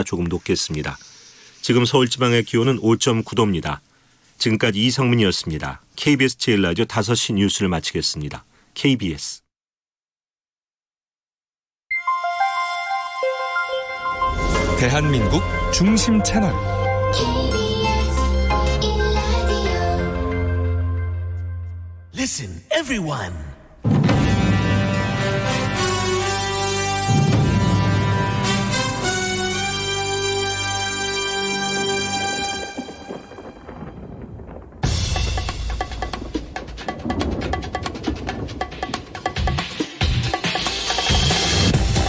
조금 높겠습니다. 지금 서울 지방의 기온은 5.9도입니다. 지금까지 이상민이었습니다. KBS 제일라디오 5시 뉴스를 마치겠습니다. KBS. 대한민국 중심 채널 Listen, everyone.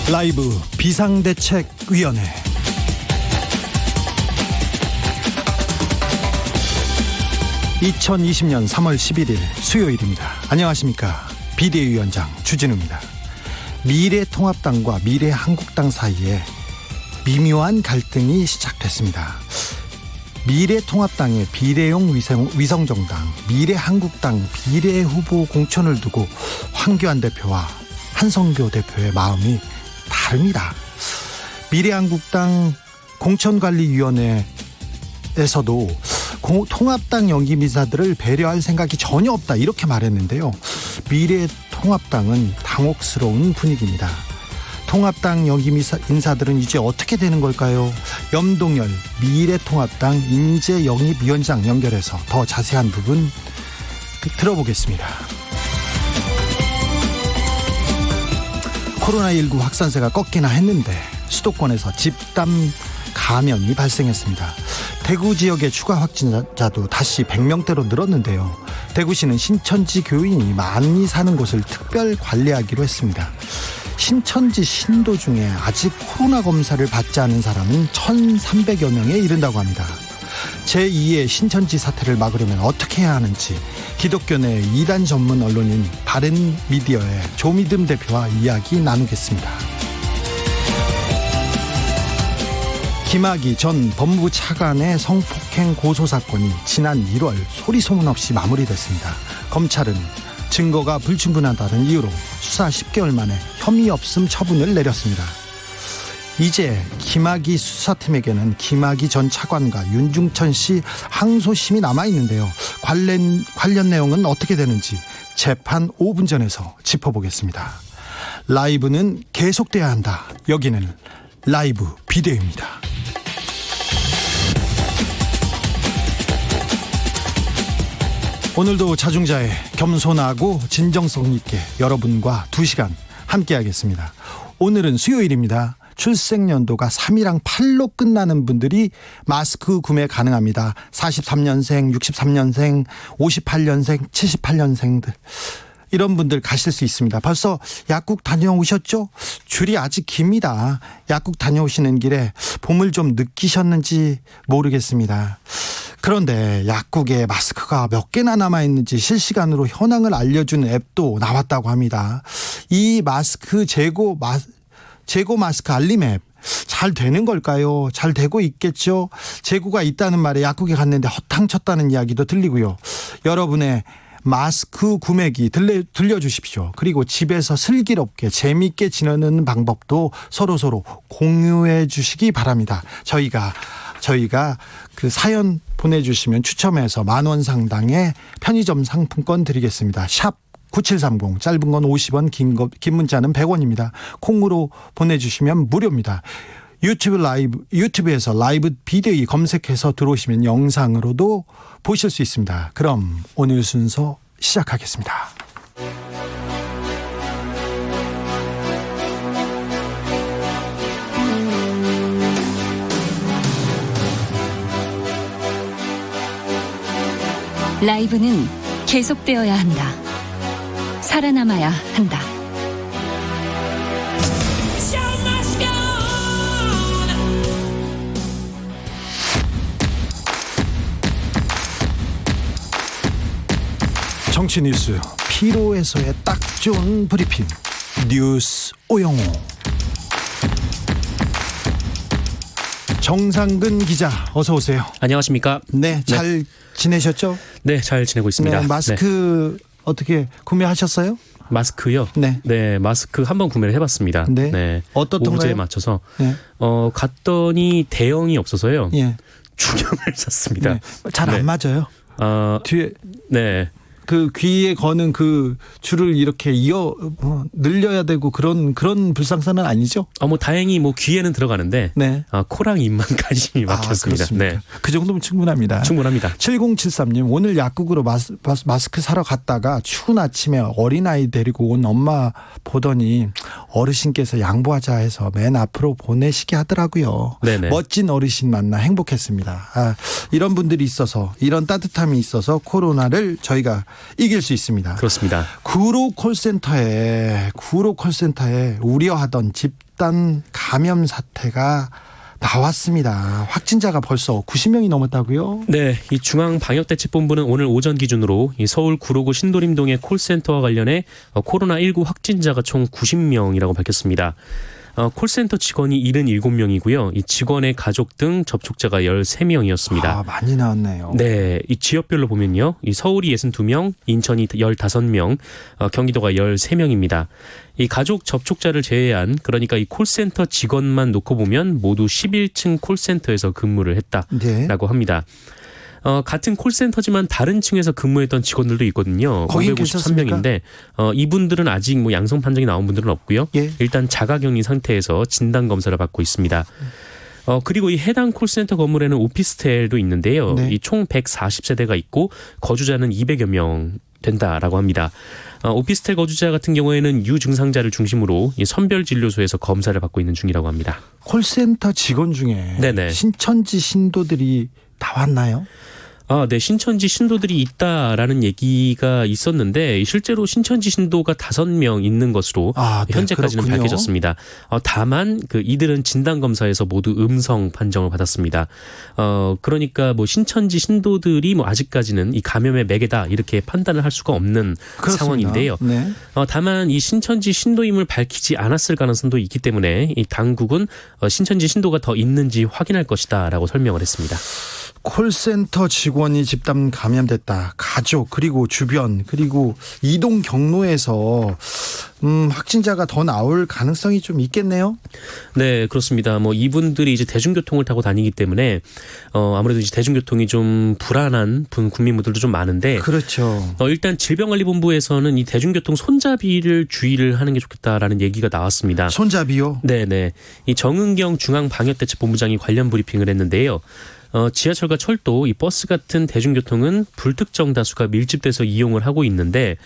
라이브 비상대책위원회. (2020년 3월 11일) 수요일입니다. 안녕하십니까, 비대위원장 주진우입니다. 미래통합당과 미래한국당 사이에 미묘한 갈등이 시작됐습니다. 미래통합당의 비례용 위성정당, 미래한국당 비례후보 공천을 두고 황교안 대표와 한성교 대표의 마음이 다릅니다. 미래한국당 공천관리위원회에서도 통합당 연기인사들을 배려할 생각이 전혀 없다, 이렇게 말했는데요. 미래통합당은 당혹스러운 분위기입니다. 통합당 연기인사들은 이제 어떻게 되는 걸까요? 염동열 미래통합당 인재영입위원장 연결해서 더 자세한 부분 들어보겠습니다. 코로나19 확산세가 꺾이나 했는데 수도권에서 집단 감염이 발생했습니다. 대구 지역의 추가 확진자도 다시 100명대로 늘었는데요. 대구시는 신천지 교인이 많이 사는 곳을 특별 관리하기로 했습니다. 신천지 신도 중에 아직 코로나 검사를 받지 않은 사람은 1,300여 명에 이른다고 합니다. 제2의 신천지 사태를 막으려면 어떻게 해야 하는지 기독교 내 이단 전문 언론인 바른미디어의 조미듬 대표와 이야기 나누겠습니다. 김학의 전 법무부 차관의 성폭행 고소 사건이 지난 1월 소리소문 없이 마무리됐습니다. 검찰은 증거가 불충분하다는 이유로 수사 10개월 만에 혐의 없음 처분을 내렸습니다. 이제 김학의 수사팀에게는 김학의 전 차관과 윤중천 씨 항소심이 남아있는데요. 관련 내용은 어떻게 되는지 재판 5분 전에서 짚어보겠습니다. 라이브는 계속돼야 한다. 여기는 라이브 비대위입니다. 오늘도 자중자애, 겸손하고 진정성 있게 여러분과 2시간 함께하겠습니다. 오늘은 수요일입니다. 출생연도가 3이랑 8로 끝나는 분들이 마스크 구매 가능합니다. 43년생, 63년생, 58년생, 78년생들, 이런 분들 가실 수 있습니다. 벌써 약국 다녀오셨죠? 줄이 아직 깁니다. 약국 다녀오시는 길에 봄을 좀 느끼셨는지 모르겠습니다. 그런데 약국에 마스크가 몇 개나 남아있는지 실시간으로 현황을 알려주는 앱도 나왔다고 합니다. 이 마스크 재고 마스크 알림 앱 잘 되는 걸까요? 잘 되고 있겠죠? 재고가 있다는 말에 약국에 갔는데 허탕쳤다는 이야기도 들리고요. 여러분의 마스크 구매기 들려주십시오. 그리고 집에서 슬기롭게 재미있게 지내는 방법도 서로 공유해 주시기 바랍니다. 저희가 그 사연 보내주시면 추첨해서 10,000원 상당의 편의점 상품권 드리겠습니다. 샵 9730, 짧은 건 50원, 긴 문자는 100원입니다. 콩으로 보내주시면 무료입니다. 유튜브에서 라이브 비대위 검색해서 들어오시면 영상으로도 보실 수 있습니다. 그럼 오늘 순서 시작하겠습니다. 라이브는 계속되어야 한다. 살아남아야 한다. 정치 뉴스 피로에서의 딱 좋은 브리핑, 뉴스 오영호. 정상근 기자, 어서 오세요. 안녕하십니까? 네, 잘 지내셨죠? 네, 잘 지내고 있습니다. 네, 마스크 어떻게 구매하셨어요? 마스크요? 네. 네, 마스크 한번 구매를 해봤습니다. 네. 어떻던가요? 오브제에 맞춰서. 예. 갔더니 대형이 없어서요. 예. 중형을 샀습니다. 네. 잘 안 네. 맞아요. 뒤에 네. 그 귀에 거는 그 줄을 이렇게 늘려야 되고 그런 불상사는 아니죠? 뭐 다행히 뭐 귀에는 들어가는데 네. 코랑 입만 간신히 막혔습니다. 그렇습니까? 네. 그 정도면 충분합니다. 충분합니다. 7073님 오늘 약국으로 마스크 사러 갔다가 추운 아침에 어린아이 데리고 온 엄마 보더니 어르신께서 양보하자 해서 맨 앞으로 보내시게 하더라고요. 네네. 멋진 어르신 만나 행복했습니다. 이런 분들이 있어서 이런 따뜻함이 있어서 코로나를 저희가 이길 수 있습니다. 그렇습니다. 구로 콜센터에 우려하던 집단 감염 사태가 나왔습니다. 확진자가 벌써 90명이 넘었다고요? 네, 이 중앙방역대책본부는 오늘 오전 기준으로 이 서울 구로구 신도림동의 콜센터와 관련해 코로나19 확진자가 총 90명이라고 밝혔습니다. 콜센터 직원이 77명이고요. 이 직원의 가족 등 접촉자가 13명이었습니다. 많이 나왔네요. 네, 이 지역별로 보면요. 이 서울이 62명, 인천이 15명, 경기도가 13명입니다. 이 가족 접촉자를 제외한 그러니까 이 콜센터 직원만 놓고 보면 모두 11층 콜센터에서 근무를 했다라고 합니다. 같은 콜센터지만 다른 층에서 근무했던 직원들도 있거든요. 거긴 553명인데 이분들은 아직 뭐 양성 판정이 나온 분들은 없고요. 예. 일단 자가격리 상태에서 진단 검사를 받고 있습니다. 그리고 이 해당 콜센터 건물에는 오피스텔도 있는데요. 네. 이 총 140세대가 있고 거주자는 200여 명 된다라고 합니다. 오피스텔 거주자 같은 경우에는 유증상자를 중심으로 이 선별진료소에서 검사를 받고 있는 중이라고 합니다. 콜센터 직원 중에 네네. 신천지 신도들이 나왔나요? 네, 신천지 신도들이 있다라는 얘기가 있었는데 실제로 신천지 신도가 5명 있는 것으로 네, 현재까지는 그렇군요. 밝혀졌습니다. 다만 이들은 진단 검사에서 모두 음성 판정을 받았습니다. 그러니까 뭐 신천지 신도들이 뭐 아직까지는 이 감염의 매개다 이렇게 판단을 할 수가 없는 그렇습니다. 상황인데요. 네. 다만 이 신천지 신도임을 밝히지 않았을 가능성도 있기 때문에 이 당국은 신천지 신도가 더 있는지 확인할 것이다라고 설명을 했습니다. 콜센터 직원이 집단 감염됐다. 가족 그리고 주변 그리고 이동 경로에서 확진자가 더 나올 가능성이 좀 있겠네요. 네, 그렇습니다. 뭐 이분들이 이제 대중교통을 타고 다니기 때문에 아무래도 이제 대중교통이 좀 불안한 국민분들도 좀 많은데 그렇죠. 일단 질병관리본부에서는 이 대중교통 손잡이를 주의를 하는 게 좋겠다라는 얘기가 나왔습니다. 손잡이요? 네네. 이 정은경 중앙방역대책본부장이 관련 브리핑을 했는데요. 지하철과 철도, 이 버스 같은 대중교통은 불특정 다수가 밀집돼서 이용을 하고 있는데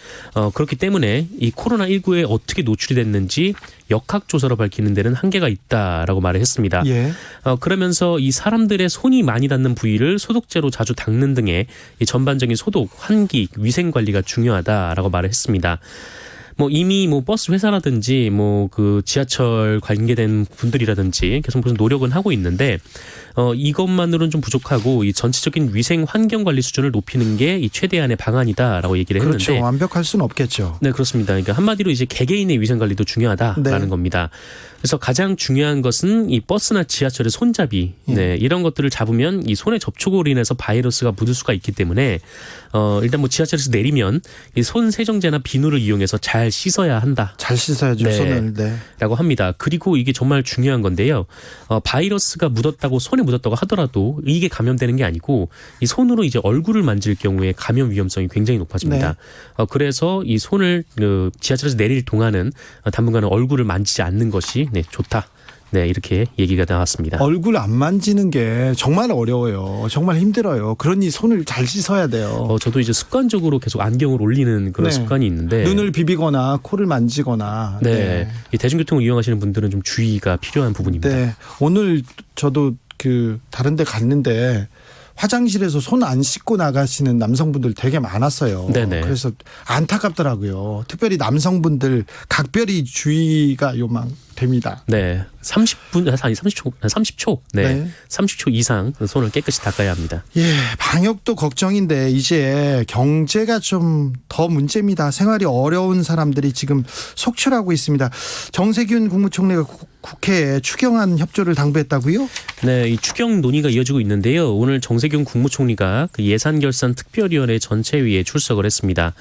그렇기 때문에 이 코로나19에 어떻게 노출이 됐는지 역학조사로 밝히는 데는 한계가 있다라고 말을 했습니다. 예. 그러면서 이 사람들의 손이 많이 닿는 부위를 소독제로 자주 닦는 등의 이 전반적인 소독, 환기, 위생 관리가 중요하다라고 말을 했습니다. 뭐 이미 뭐 버스 회사라든지 뭐 그 지하철 관계된 분들이라든지 계속 무슨 노력은 하고 있는데 이것만으로는 좀 부족하고 이 전체적인 위생 환경 관리 수준을 높이는 게 이 최대한의 방안이다라고 얘기를 했는데 그렇죠. 완벽할 수는 없겠죠. 네, 그렇습니다. 그러니까 한마디로 이제 개개인의 위생 관리도 중요하다라는 네. 겁니다. 그래서 가장 중요한 것은 이 버스나 지하철의 손잡이, 네, 이런 것들을 잡으면 이 손의 접촉으로 인해서 바이러스가 묻을 수가 있기 때문에 일단 뭐 지하철에서 내리면 이 손 세정제나 비누를 이용해서 잘 씻어야 한다. 잘 씻어야죠. 네. 손을. 네. 라고 합니다. 그리고 이게 정말 중요한 건데요. 바이러스가 묻었다고 손에 묻었다고 하더라도 이게 감염되는 게 아니고 이 손으로 이제 얼굴을 만질 경우에 감염 위험성이 굉장히 높아집니다. 그래서 이 손을 지하철에서 내릴 동안은 당분간은 얼굴을 만지지 않는 것이 네, 좋다. 네, 이렇게 얘기가 나왔습니다. 얼굴 안 만지는 게 정말 어려워요. 정말 힘들어요. 그러니 손을 잘 씻어야 돼요. 저도 이제 습관적으로 계속 안경을 올리는 그런 네. 습관이 있는데 눈을 비비거나 코를 만지거나. 네. 이 대중교통을 이용하시는 분들은 좀 주의가 필요한 부분입니다. 네. 오늘 저도 다른 데 갔는데 화장실에서 손 안 씻고 나가시는 남성분들 되게 많았어요. 네네. 그래서 안타깝더라고요. 특별히 남성분들 각별히 주의가 요망됩니다. 네. 30초. 네. 네. 30초 이상 손을 깨끗이 닦아야 합니다. 예, 방역도 걱정인데 이제 경제가 좀 더 문제입니다. 생활이 어려운 사람들이 지금 속출하고 있습니다. 정세균 국무총리가 국회에 추경안 협조를 당부했다고요? 네, 이 추경 논의가 이어지고 있는데요. 오늘 정세균 국무총리가 그 예산결산 특별위원회 전체회의에 출석을 했습니다.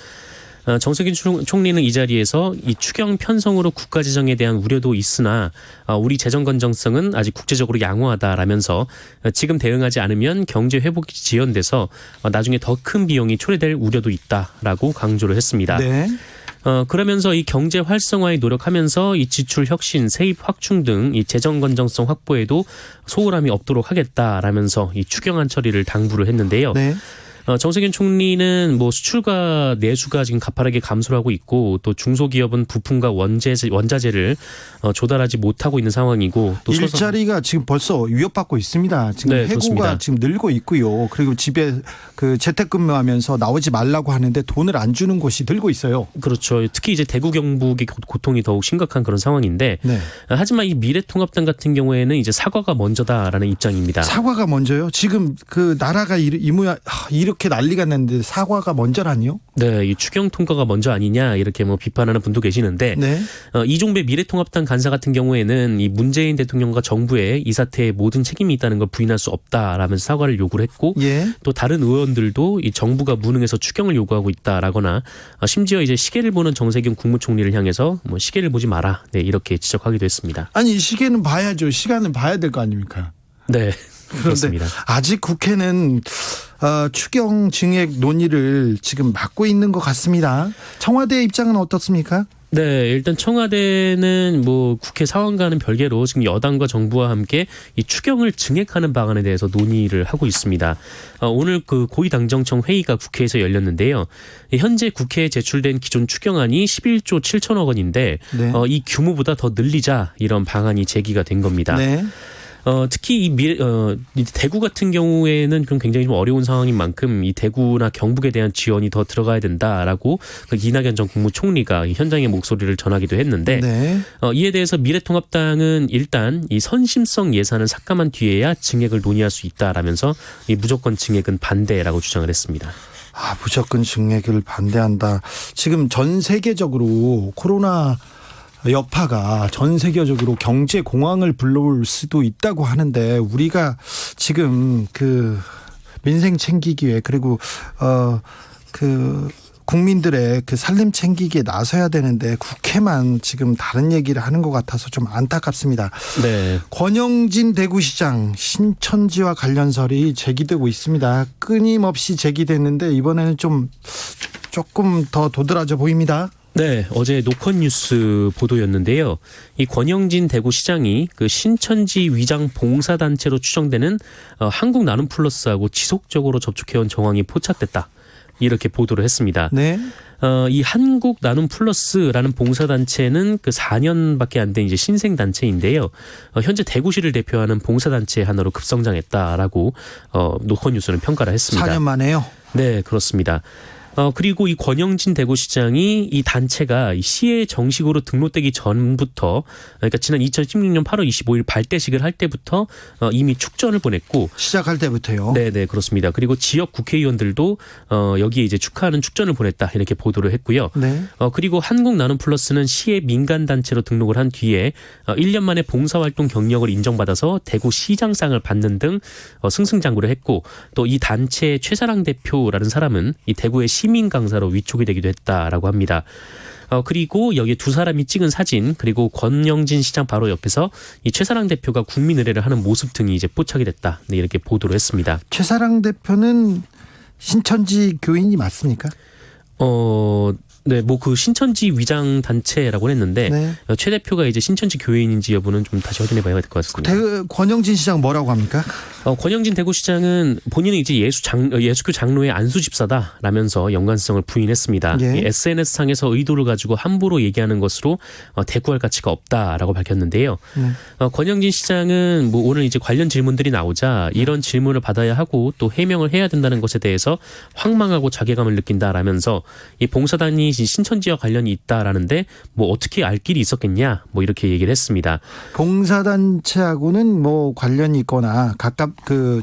정세균 총리는 이 자리에서 이 추경 편성으로 국가 재정에 대한 우려도 있으나 우리 재정 건전성은 아직 국제적으로 양호하다라면서 지금 대응하지 않으면 경제 회복이 지연돼서 나중에 더 큰 비용이 초래될 우려도 있다라고 강조를 했습니다. 네. 그러면서 이 경제 활성화에 노력하면서 이 지출 혁신, 세입 확충 등 이 재정 건전성 확보에도 소홀함이 없도록 하겠다라면서 이 추경안 처리를 당부를 했는데요. 네. 정세균 총리는 뭐 수출과 내수가 지금 가파르게 감소를 하고 있고 또 중소기업은 부품과 원자재를 조달하지 못하고 있는 상황이고 또 일자리가 지금 벌써 위협받고 있습니다. 지금 네, 해고가 그렇습니다. 지금 늘고 있고요. 그리고 집에 그 재택근무하면서 나오지 말라고 하는데 돈을 안 주는 곳이 늘고 있어요. 그렇죠. 특히 이제 대구 경북의 고통이 더욱 심각한 그런 상황인데 네. 하지만 이 미래통합당 같은 경우에는 이제 사과가 먼저다라는 입장입니다. 사과가 먼저요? 지금 그 나라가 이렇게 난리가 났는데 사과가 먼저라니요? 네, 이 추경 통과가 먼저 아니냐 이렇게 뭐 비판하는 분도 계시는데 네. 이종배 미래통합당 간사 같은 경우에는 이 문재인 대통령과 정부의 이 사태에 모든 책임이 있다는 걸 부인할 수 없다라면서 사과를 요구를 했고 예. 또 다른 의원들도 이 정부가 무능해서 추경을 요구하고 있다라거나 심지어 이제 시계를 보는 정세균 국무총리를 향해서 뭐 시계를 보지 마라 네, 이렇게 지적하기도 했습니다. 아니 시계는 봐야죠. 시간은 봐야 될 거 아닙니까? 네. 그런데 그렇습니다. 아직 국회는 추경 증액 논의를 지금 막고 있는 것 같습니다. 청와대 입장은 어떻습니까? 네, 일단 청와대는 뭐 국회 상원과는 별개로 지금 여당과 정부와 함께 이 추경을 증액하는 방안에 대해서 논의를 하고 있습니다. 오늘 그 고위당정청 회의가 국회에서 열렸는데요. 현재 국회에 제출된 기존 추경안이 11조 7천억 원인데 네. 이 규모보다 더 늘리자 이런 방안이 제기가 된 겁니다. 네. 특히 이 대구 같은 경우에는 좀 굉장히 좀 어려운 상황인 만큼 이 대구나 경북에 대한 지원이 더 들어가야 된다라고 그 이낙연 전 국무총리가 현장의 목소리를 전하기도 했는데 네. 이에 대해서 미래통합당은 일단 이 선심성 예산을 삭감한 뒤에야 증액을 논의할 수 있다라면서 이 무조건 증액은 반대라고 주장을 했습니다. 무조건 증액을 반대한다. 지금 전 세계적으로 코로나 여파가 전 세계적으로 경제 공황을 불러올 수도 있다고 하는데 우리가 지금 그 민생 챙기기 위해 그리고 그 국민들의 그 살림 챙기기에 나서야 되는데 국회만 지금 다른 얘기를 하는 것 같아서 좀 안타깝습니다. 네. 권영진 대구시장 신천지와 관련설이 제기되고 있습니다. 끊임없이 제기됐는데 이번에는 조금 더 도드라져 보입니다. 네, 어제 노컷뉴스 보도였는데요. 이 권영진 대구시장이 그 신천지 위장 봉사단체로 추정되는 한국 나눔 플러스하고 지속적으로 접촉해온 정황이 포착됐다. 이렇게 보도를 했습니다. 네. 이 한국 나눔 플러스라는 봉사단체는 그 4년밖에 안 된 이제 신생 단체인데요. 현재 대구시를 대표하는 봉사단체 하나로 급성장했다라고 노컷뉴스는 평가를 했습니다. 4년 만에요? 네, 그렇습니다. 그리고 이 권영진 대구시장이 이 단체가 이 시에 정식으로 등록되기 전부터 그러니까 지난 2016년 8월 25일 발대식을 할 때부터 이미 축전을 보냈고 시작할 때부터요? 네, 그렇습니다. 그리고 지역 국회의원들도 여기에 이제 축하하는 축전을 보냈다 이렇게 보도를 했고요. 네. 그리고 한국 나눔 플러스는 시의 민간 단체로 등록을 한 뒤에 1년 만에 봉사활동 경력을 인정받아서 대구시장상을 받는 등 승승장구를 했고 또 이 단체의 최사랑 대표라는 사람은 이 대구의 시민 강사로 위촉이 되기도 했다라고 합니다. 그리고 여기에 두 사람이 찍은 사진 그리고 권영진 시장 바로 옆에서 이 최사랑 대표가 국민의례를 하는 모습 등이 이제 포착이 됐다. 네, 이렇게 보도를 했습니다. 최사랑 대표는 신천지 교인이 맞습니까? 네, 뭐 그 신천지 위장 단체라고 했는데 네. 최 대표가 이제 신천지 교인인지 여부는 좀 다시 확인해봐야 될 것 같습니다. 권영진 시장 뭐라고 합니까? 권영진 대구시장은 본인은 이제 예수교 장로의 안수 집사다라면서 연관성을 부인했습니다. 예. SNS 상에서 의도를 가지고 함부로 얘기하는 것으로 대꾸할 가치가 없다라고 밝혔는데요. 권영진 시장은 뭐 오늘 이제 관련 질문들이 나오자 이런 질문을 받아야 하고 또 해명을 해야 된다는 것에 대해서 황망하고 자괴감을 느낀다라면서 이 봉사단이 신천지와 관련이 있다라는데 뭐 어떻게 알 길이 있었겠냐 뭐 이렇게 얘기를 했습니다. 봉사단체하고는 뭐 관련이 있거나 가깝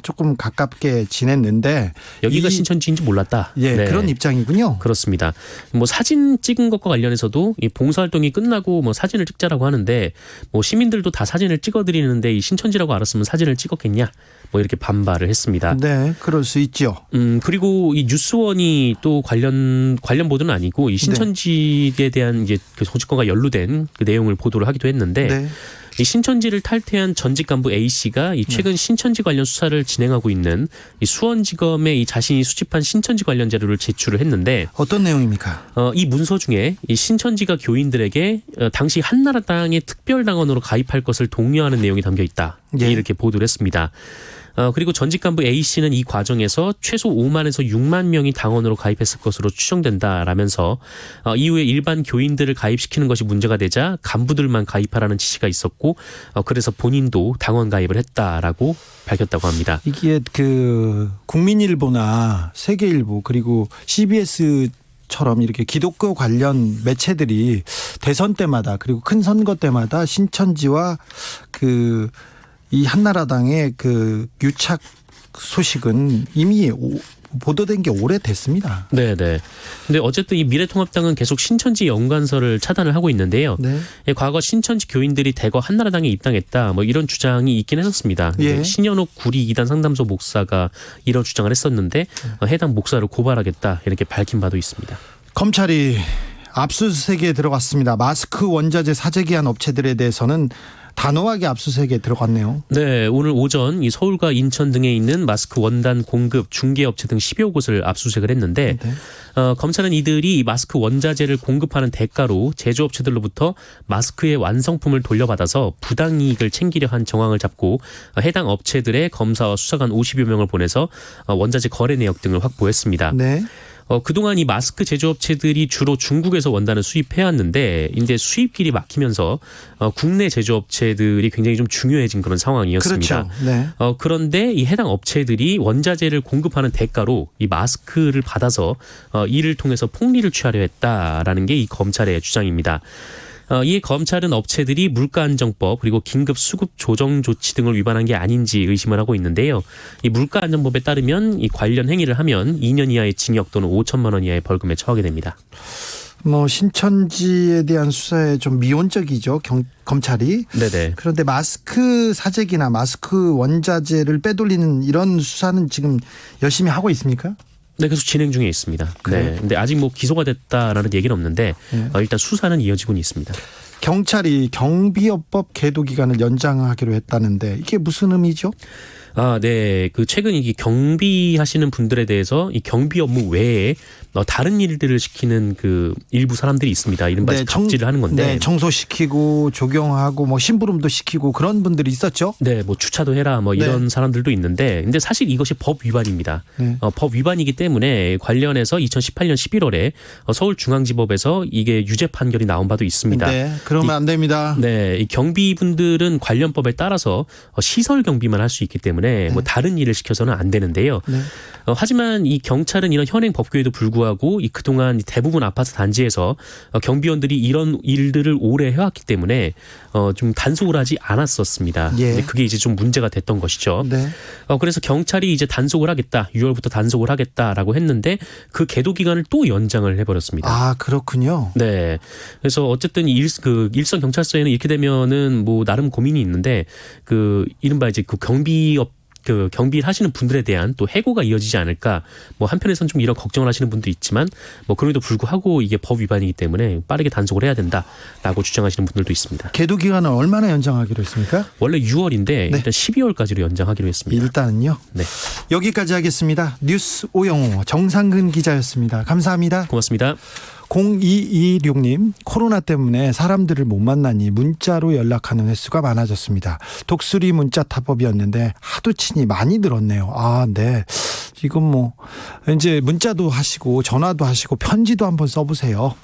조금 가깝게 지냈는데 여기가 신천지인지 몰랐다. 예, 네. 그런 입장이군요. 그렇습니다. 뭐 사진 찍은 것과 관련해서도 이 봉사활동이 끝나고 뭐 사진을 찍자라고 하는데 뭐 시민들도 다 사진을 찍어드리는데 이 신천지라고 알았으면 사진을 찍었겠냐? 뭐 이렇게 반발을 했습니다. 네, 그럴 수 있죠. 그리고 이 뉴스원이 또 관련 보도는 아니고 이 신천지에 대한 이제 그 정치권과 연루된 그 내용을 보도를 하기도 했는데 네. 이 신천지를 탈퇴한 전직 간부 A 씨가 이 최근 신천지 관련 수사를 진행하고 있는 이 수원지검에 이 자신이 수집한 신천지 관련 자료를 제출을 했는데 어떤 내용입니까? 이 문서 중에 이 신천지가 교인들에게 당시 한나라당의 특별당원으로 가입할 것을 독려하는 내용이 담겨 있다. 예. 이렇게 보도를 했습니다. 그리고 전직 간부 A 씨는 이 과정에서 최소 5만에서 6만 명이 당원으로 가입했을 것으로 추정된다라면서 이후에 일반 교인들을 가입시키는 것이 문제가 되자 간부들만 가입하라는 지시가 있었고 그래서 본인도 당원 가입을 했다라고 밝혔다고 합니다. 이게 그 국민일보나 세계일보 그리고 CBS 처럼 이렇게 기독교 관련 매체들이 대선 때마다 그리고 큰 선거 때마다 신천지와 이 한나라당의 그 유착 소식은 이미 보도된 게 오래됐습니다. 네네. 근데 어쨌든 이 미래통합당은 계속 신천지 연관서를 차단을 하고 있는데요. 네. 과거 신천지 교인들이 대거 한나라당에 입당했다. 뭐 이런 주장이 있긴 했었습니다. 예. 신현옥 구리 이단 상담소 목사가 이런 주장을 했었는데 해당 목사를 고발하겠다 이렇게 밝힌 바도 있습니다. 검찰이 압수수색에 들어갔습니다. 마스크 원자재 사재기한 업체들에 대해서는 단호하게 압수수색에 들어갔네요. 네, 오늘 오전 이 서울과 인천 등에 있는 마스크 원단 공급 중개업체 등 10여 곳을 압수수색을 했는데 네. 검찰은 이들이 마스크 원자재를 공급하는 대가로 제조업체들로부터 마스크의 완성품을 돌려받아서 부당이익을 챙기려 한 정황을 잡고 해당 업체들의 검사와 수사관 50여 명을 보내서 원자재 거래 내역 등을 확보했습니다. 네. 그동안 이 마스크 제조업체들이 주로 중국에서 원단을 수입해왔는데 이제 수입길이 막히면서 국내 제조업체들이 굉장히 좀 중요해진 그런 상황이었습니다. 그렇죠. 네. 그런데 이 해당 업체들이 원자재를 공급하는 대가로 이 마스크를 받아서 이를 통해서 폭리를 취하려 했다라는 게 이 검찰의 주장입니다. 이에 검찰은 업체들이 물가안정법 그리고 긴급 수급 조정 조치 등을 위반한 게 아닌지 의심을 하고 있는데요. 이 물가안정법에 따르면 이 관련 행위를 하면 2년 이하의 징역 또는 5천만 원 이하의 벌금에 처하게 됩니다. 뭐 신천지에 대한 수사에 좀 미온적이죠. 검찰이. 네네. 그런데 마스크 사재기나 마스크 원자재를 빼돌리는 이런 수사는 지금 열심히 하고 있습니까? 네, 계속 진행 중에 있습니다. 네. 근데 아직 뭐 기소가 됐다라는 얘기는 없는데 일단 수사는 이어지고는 있습니다. 경찰이 경비업법 계도 기간을 연장하기로 했다는데 이게 무슨 의미죠? 네. 최근 이 경비하시는 분들에 대해서 이 경비 업무 외에 다른 일들을 시키는 그 일부 사람들이 있습니다. 이른바 갑질을 하는 건데. 네, 청소시키고 조경하고 뭐 심부름도 시키고 그런 분들이 있었죠. 네, 뭐 주차도 해라 뭐 이런 사람들도 있는데 근데 사실 이것이 법 위반입니다. 네. 법 위반이기 때문에 관련해서 2018년 11월에 서울중앙지법에서 이게 유죄 판결이 나온 바도 있습니다. 네, 그러면 안 됩니다. 네, 이 경비분들은 관련법에 따라서 시설 경비만 할 수 있기 때문에 뭐 다른 일을 시켜서는 안 되는데요. 네. 하지만 이 경찰은 이런 현행 법규에도 불구하고 이 그동안 대부분 아파트 단지에서 경비원들이 이런 일들을 오래 해왔기 때문에 좀 단속을 하지 않았었습니다. 예. 근데 그게 이제 좀 문제가 됐던 것이죠. 네. 그래서 경찰이 이제 단속을 하겠다, 6월부터 단속을 하겠다라고 했는데 그 계도 기간을 또 연장을 해버렸습니다. 아, 그렇군요. 네. 그래서 어쨌든 일선 경찰서에는 이렇게 되면은 뭐 나름 고민이 있는데 이른바 이제 경비를 하시는 분들에 대한 또 해고가 이어지지 않을까. 뭐 한편에서는 좀 이런 걱정을 하시는 분도 있지만 뭐 그럼에도 불구하고 이게 법 위반이기 때문에 빠르게 단속을 해야 된다라고 주장하시는 분들도 있습니다. 계도 기간을 얼마나 연장하기로 했습니까? 원래 6월인데 일단 12월까지로 연장하기로 했습니다. 일단은요. 네. 여기까지 하겠습니다. 뉴스 오영호 정상근 기자였습니다. 감사합니다. 고맙습니다. 0226님, 코로나 때문에 사람들을 못 만나니 문자로 연락하는 횟수가 많아졌습니다. 독수리 문자 타법이었는데 하도 친이 많이 늘었네요. 아, 네. 이건 뭐 이제 문자도 하시고 전화도 하시고 편지도 한번 써보세요.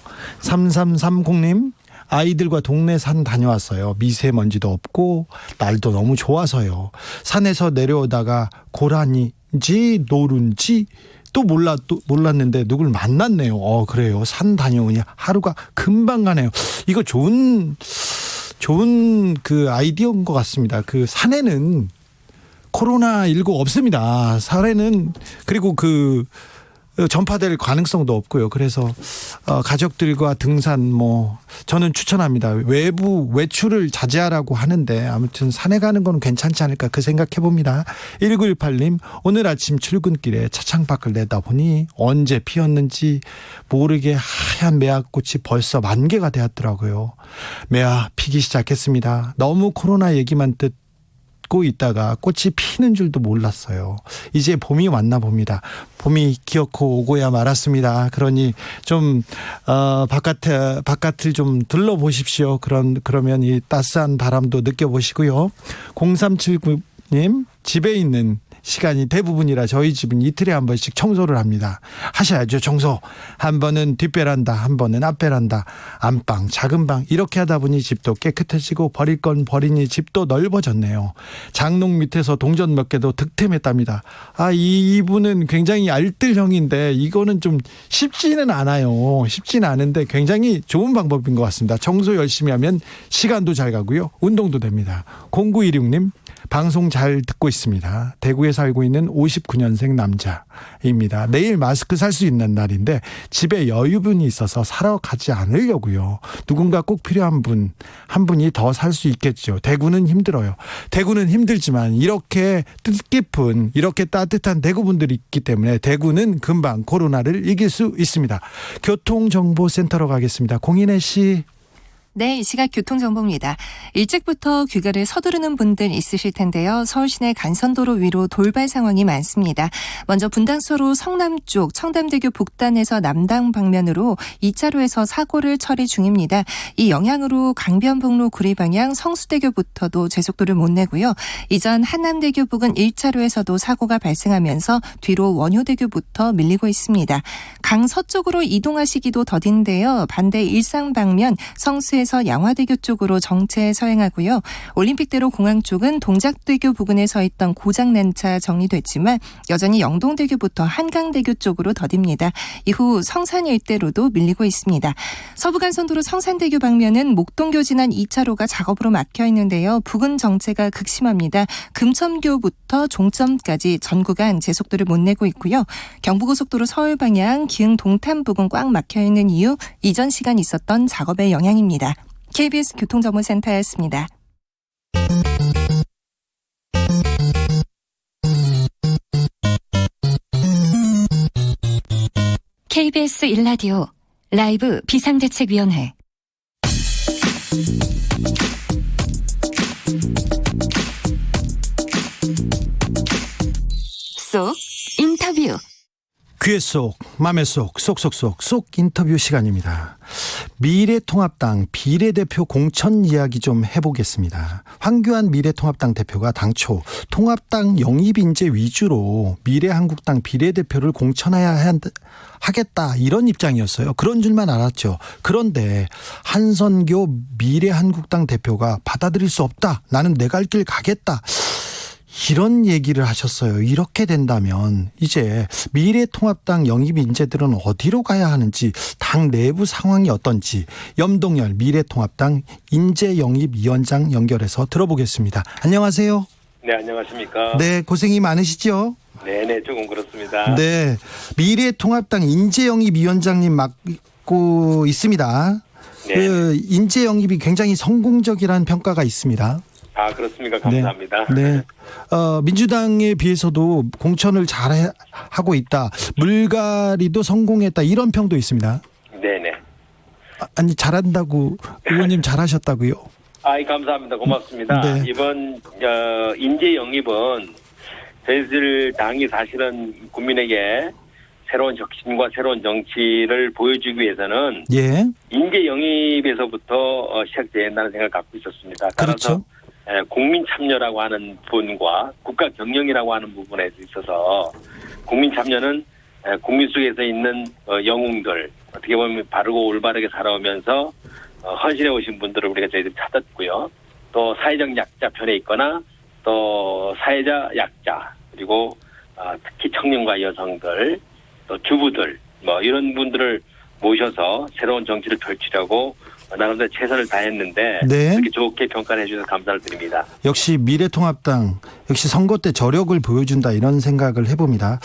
3330님, 아이들과 동네 산 다녀왔어요. 미세먼지도 없고 날도 너무 좋아서요. 산에서 내려오다가 고라니인지 노루인지 또 몰랐는데 누굴 만났네요. 그래요. 산 다녀오니 하루가 금방 가네요. 이거 좋은 그 아이디어인 것 같습니다. 그 산에는 코로나19 없습니다. 사례는 그리고 전파될 가능성도 없고요. 그래서 가족들과 등산 저는 추천합니다. 외부 외출을 자제하라고 하는데 아무튼 산에 가는 건 괜찮지 않을까 그 생각해 봅니다. 1918님 오늘 아침 출근길에 차창 밖을 내다보니 언제 피었는지 모르게 하얀 매화꽃이 벌써 만개가 되었더라고요. 매화 피기 시작했습니다. 너무 코로나 얘기만 듣고 있다가 꽃이 피는 줄도 몰랐어요. 이제 봄이 왔나 봅니다. 봄이 기어코 오고야 말았습니다. 그러니 좀 바깥을 좀 둘러보십시오. 그러면 이 따스한 바람도 느껴보시고요. 0379님 집에 있는 시간이 대부분이라 저희 집은 이틀에 한 번씩 청소를 합니다. 하셔야죠. 청소. 한 번은 뒷베란다, 한 번은 앞베란다, 안방, 작은 방 이렇게 하다 보니 집도 깨끗해지고 버릴 건 버리니 집도 넓어졌네요. 장롱 밑에서 동전 몇 개도 득템했답니다. 이분은 굉장히 알뜰형인데 이거는 좀 쉽지는 않아요. 쉽지는 않은데 굉장히 좋은 방법인 것 같습니다. 청소 열심히 하면 시간도 잘 가고요. 운동도 됩니다. 0916님 방송 잘 듣고 있습니다. 대구에 살고 있는 59년생 남자입니다. 내일 마스크 살 수 있는 날인데 집에 여유분이 있어서 사러 가지 않으려고요. 누군가 꼭 필요한 한 분이 더 살 수 있겠죠. 대구는 힘들어요. 대구는 힘들지만 이렇게 뜻깊은 이렇게 따뜻한 대구분들이 있기 때문에 대구는 금방 코로나를 이길 수 있습니다. 교통정보센터로 가겠습니다. 공인혜 씨. 네, 이 시각 교통정보입니다. 일찍부터 귀가를 서두르는 분들 있으실 텐데요. 서울 시내 간선도로 위로 돌발 상황이 많습니다. 먼저 분당서로 성남 쪽 청담대교 북단에서 남당 방면으로 2차로에서 사고를 처리 중입니다. 이 영향으로 강변북로 구리 방향 성수대교부터도 제속도를 못 내고요. 이전 한남대교 부근 1차로에서도 사고가 발생하면서 뒤로 원효대교부터 밀리고 있습니다. 강서쪽으로 이동하시기도 더딘데요. 반대 일산 방면 성수에서 양화대교 쪽으로 정체 서행하고요. 올림픽대로 공항 쪽은 동작대교 부근에 서 있던 고장난 차 정리됐지만 여전히 영동대교부터 한강대교 쪽으로 더딥니다. 이후 성산 일대로도 밀리고 있습니다. 서부간선도로 성산대교 방면은 목동교 지난 2차로가 작업으로 막혀 있는데요. 부근 정체가 극심합니다. 금천교부터 종점까지 전 구간 제속도를 못 내고 있고요. 경부고속도로 서울 방향 기흥 동탄 부근 꽉 막혀 있는 이유 이전 시간 있었던 작업의 영향입니다. KBS 교통정보센터였습니다. KBS 1라디오 라이브 비상대책위원회 쏙 인터뷰 귀에 쏙, 맘에 쏙, 쏙 인터뷰 시간입니다. 미래통합당 비례대표 공천 이야기 좀 해보겠습니다. 황교안 미래통합당 대표가 당초 통합당 영입인재 위주로 미래한국당 비례대표를 공천해야 하겠다 이런 입장이었어요. 그런 줄만 알았죠. 그런데 한선교 미래한국당 대표가 받아들일 수 없다. 나는 내 갈 길 가겠다. 이런 얘기를 하셨어요. 이렇게 된다면 이제 미래통합당 영입 인재들은 어디로 가야 하는지 당 내부 상황이 어떤지 염동열 미래통합당 인재영입위원장 연결해서 들어보겠습니다. 안녕하세요. 네, 안녕하십니까. 네, 고생이 많으시죠? 네네, 조금 그렇습니다. 네, 미래통합당 인재영입위원장님 맡고 있습니다. 네. 그 인재영입이 굉장히 성공적이라는 평가가 있습니다. 아, 그렇습니까? 감사합니다. 네. 민주당에 비해서도 공천을 잘 하고 있다. 물갈이도 성공했다. 이런 평도 있습니다. 네네. 아니, 잘한다고, 의원님 잘하셨다고요? 감사합니다. 고맙습니다. 네. 이번, 인재 영입은 저희들 당이 사실은 국민에게 새로운 혁신과 새로운 정치를 보여주기 위해서는 예. 인재 영입에서부터 시작돼야 한다는 생각을 갖고 있었습니다. 따라서 그렇죠. 국민 참여라고 하는 부분과 국가 경영이라고 하는 부분에 있어서 국민 참여는 국민 속에서 있는 영웅들 어떻게 보면 바르고 올바르게 살아오면서 헌신해 오신 분들을 우리가 저희들이 찾았고요. 또 사회적 약자 편에 있거나 또 사회자 약자 그리고 특히 청년과 여성들 또 주부들 이런 분들을 모셔서 새로운 정치를 펼치려고 나름대로 최선을 다했는데 네. 이렇게 좋게 평가를 해주셔서 감사를 드립니다. 역시 미래통합당 역시 선거 때 저력을 보여준다 이런 생각을 해봅니다.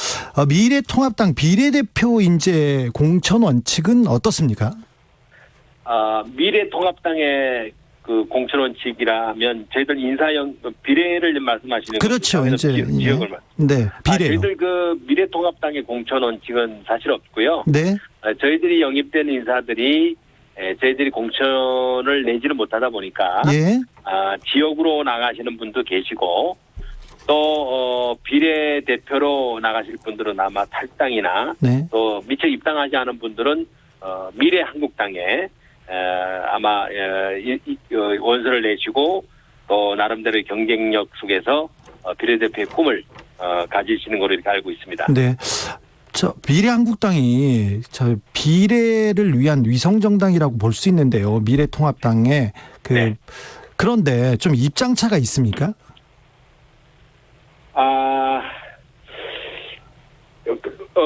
미래통합당 비례대표 인재 공천 원칙은 어떻습니까? 미래통합당의 그 공천 원칙이라면 저희들 비례를 말씀하시는 그렇죠. 거죠? 이제 지역을 네, 비례요. 저희들 그 미래통합당의 공천 원칙은 사실 없고요. 네, 저희들이 영입된 인사들이 저희들이 공천을 내지를 못하다 보니까 예, 지역으로 나가시는 분도 계시고 또 비례대표로 나가실 분들은 아마 탈당이나 네, 또 미처 입당하지 않은 분들은 미래한국당에 아마 원서를 내시고 또 나름대로의 경쟁력 속에서 비례대표의 꿈을 가지시는 걸로 이렇게 알고 있습니다. 네. 저 미래한국당이 저 비례를 위한 위성정당이라고 볼 수 있는데요. 미래통합당에 네. 그런데 좀 입장차가 있습니까?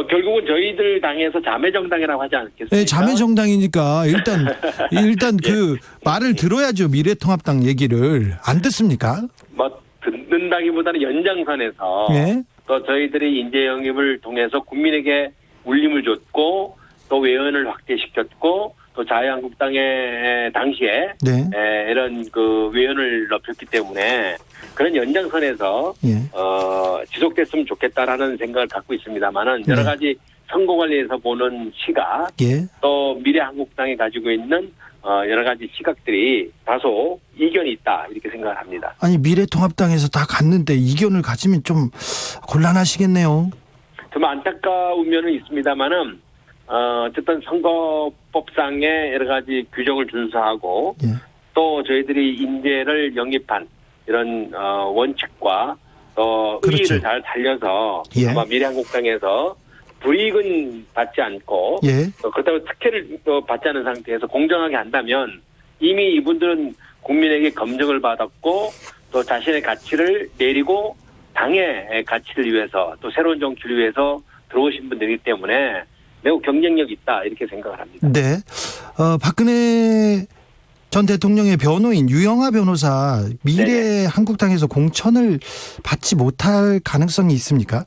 결국은 저희들 당에서 자매정당이라고 하지 않겠습니까? 네, 자매정당이니까 일단 그 말을 들어야죠. 미래통합당 얘기를 안 듣습니까? 뭐 듣는다기보다는 연장선에서 네, 또 저희들이 인재 영입을 통해서 국민에게 울림을 줬고 또 외연을 확대시켰고 또 자유한국당의 당시에 네, 이런 그 외연을 높였기 때문에 그런 연장선에서 예, 지속됐으면 좋겠다라는 생각을 갖고 있습니다만은 여러 가지 선거 관리에서 보는 시각 예. 또 미래한국당이 가지고 있는 여러 가지 시각들이 다소 이견이 있다 이렇게 생각을 합니다. 아니 미래통합당에서 다 갔는데 이견을 가지면 좀 곤란하시겠네요. 좀 안타까운 면은 있습니다만은 어쨌든 선거법상의 여러 가지 규정을 준수하고 예. 또 저희들이 인재를 영입한 이런 원칙과 또 그렇죠. 의의를 잘 살려서 예. 아마 미래한국당에서 불이익은 받지 않고 예. 그렇다고 특혜를 또 받지 않은 상태에서 공정하게 한다면 이미 이분들은 국민에게 검증을 받았고 또 자신의 가치를 내리고 당의 가치를 위해서 또 새로운 정치를 위해서 들어오신 분들이기 때문에 매우 경쟁력이 있다 이렇게 생각을 합니다. 네. 박근혜 전 대통령의 변호인 유영하 변호사 미래한국당에서 공천을 받지 못할 가능성이 있습니까?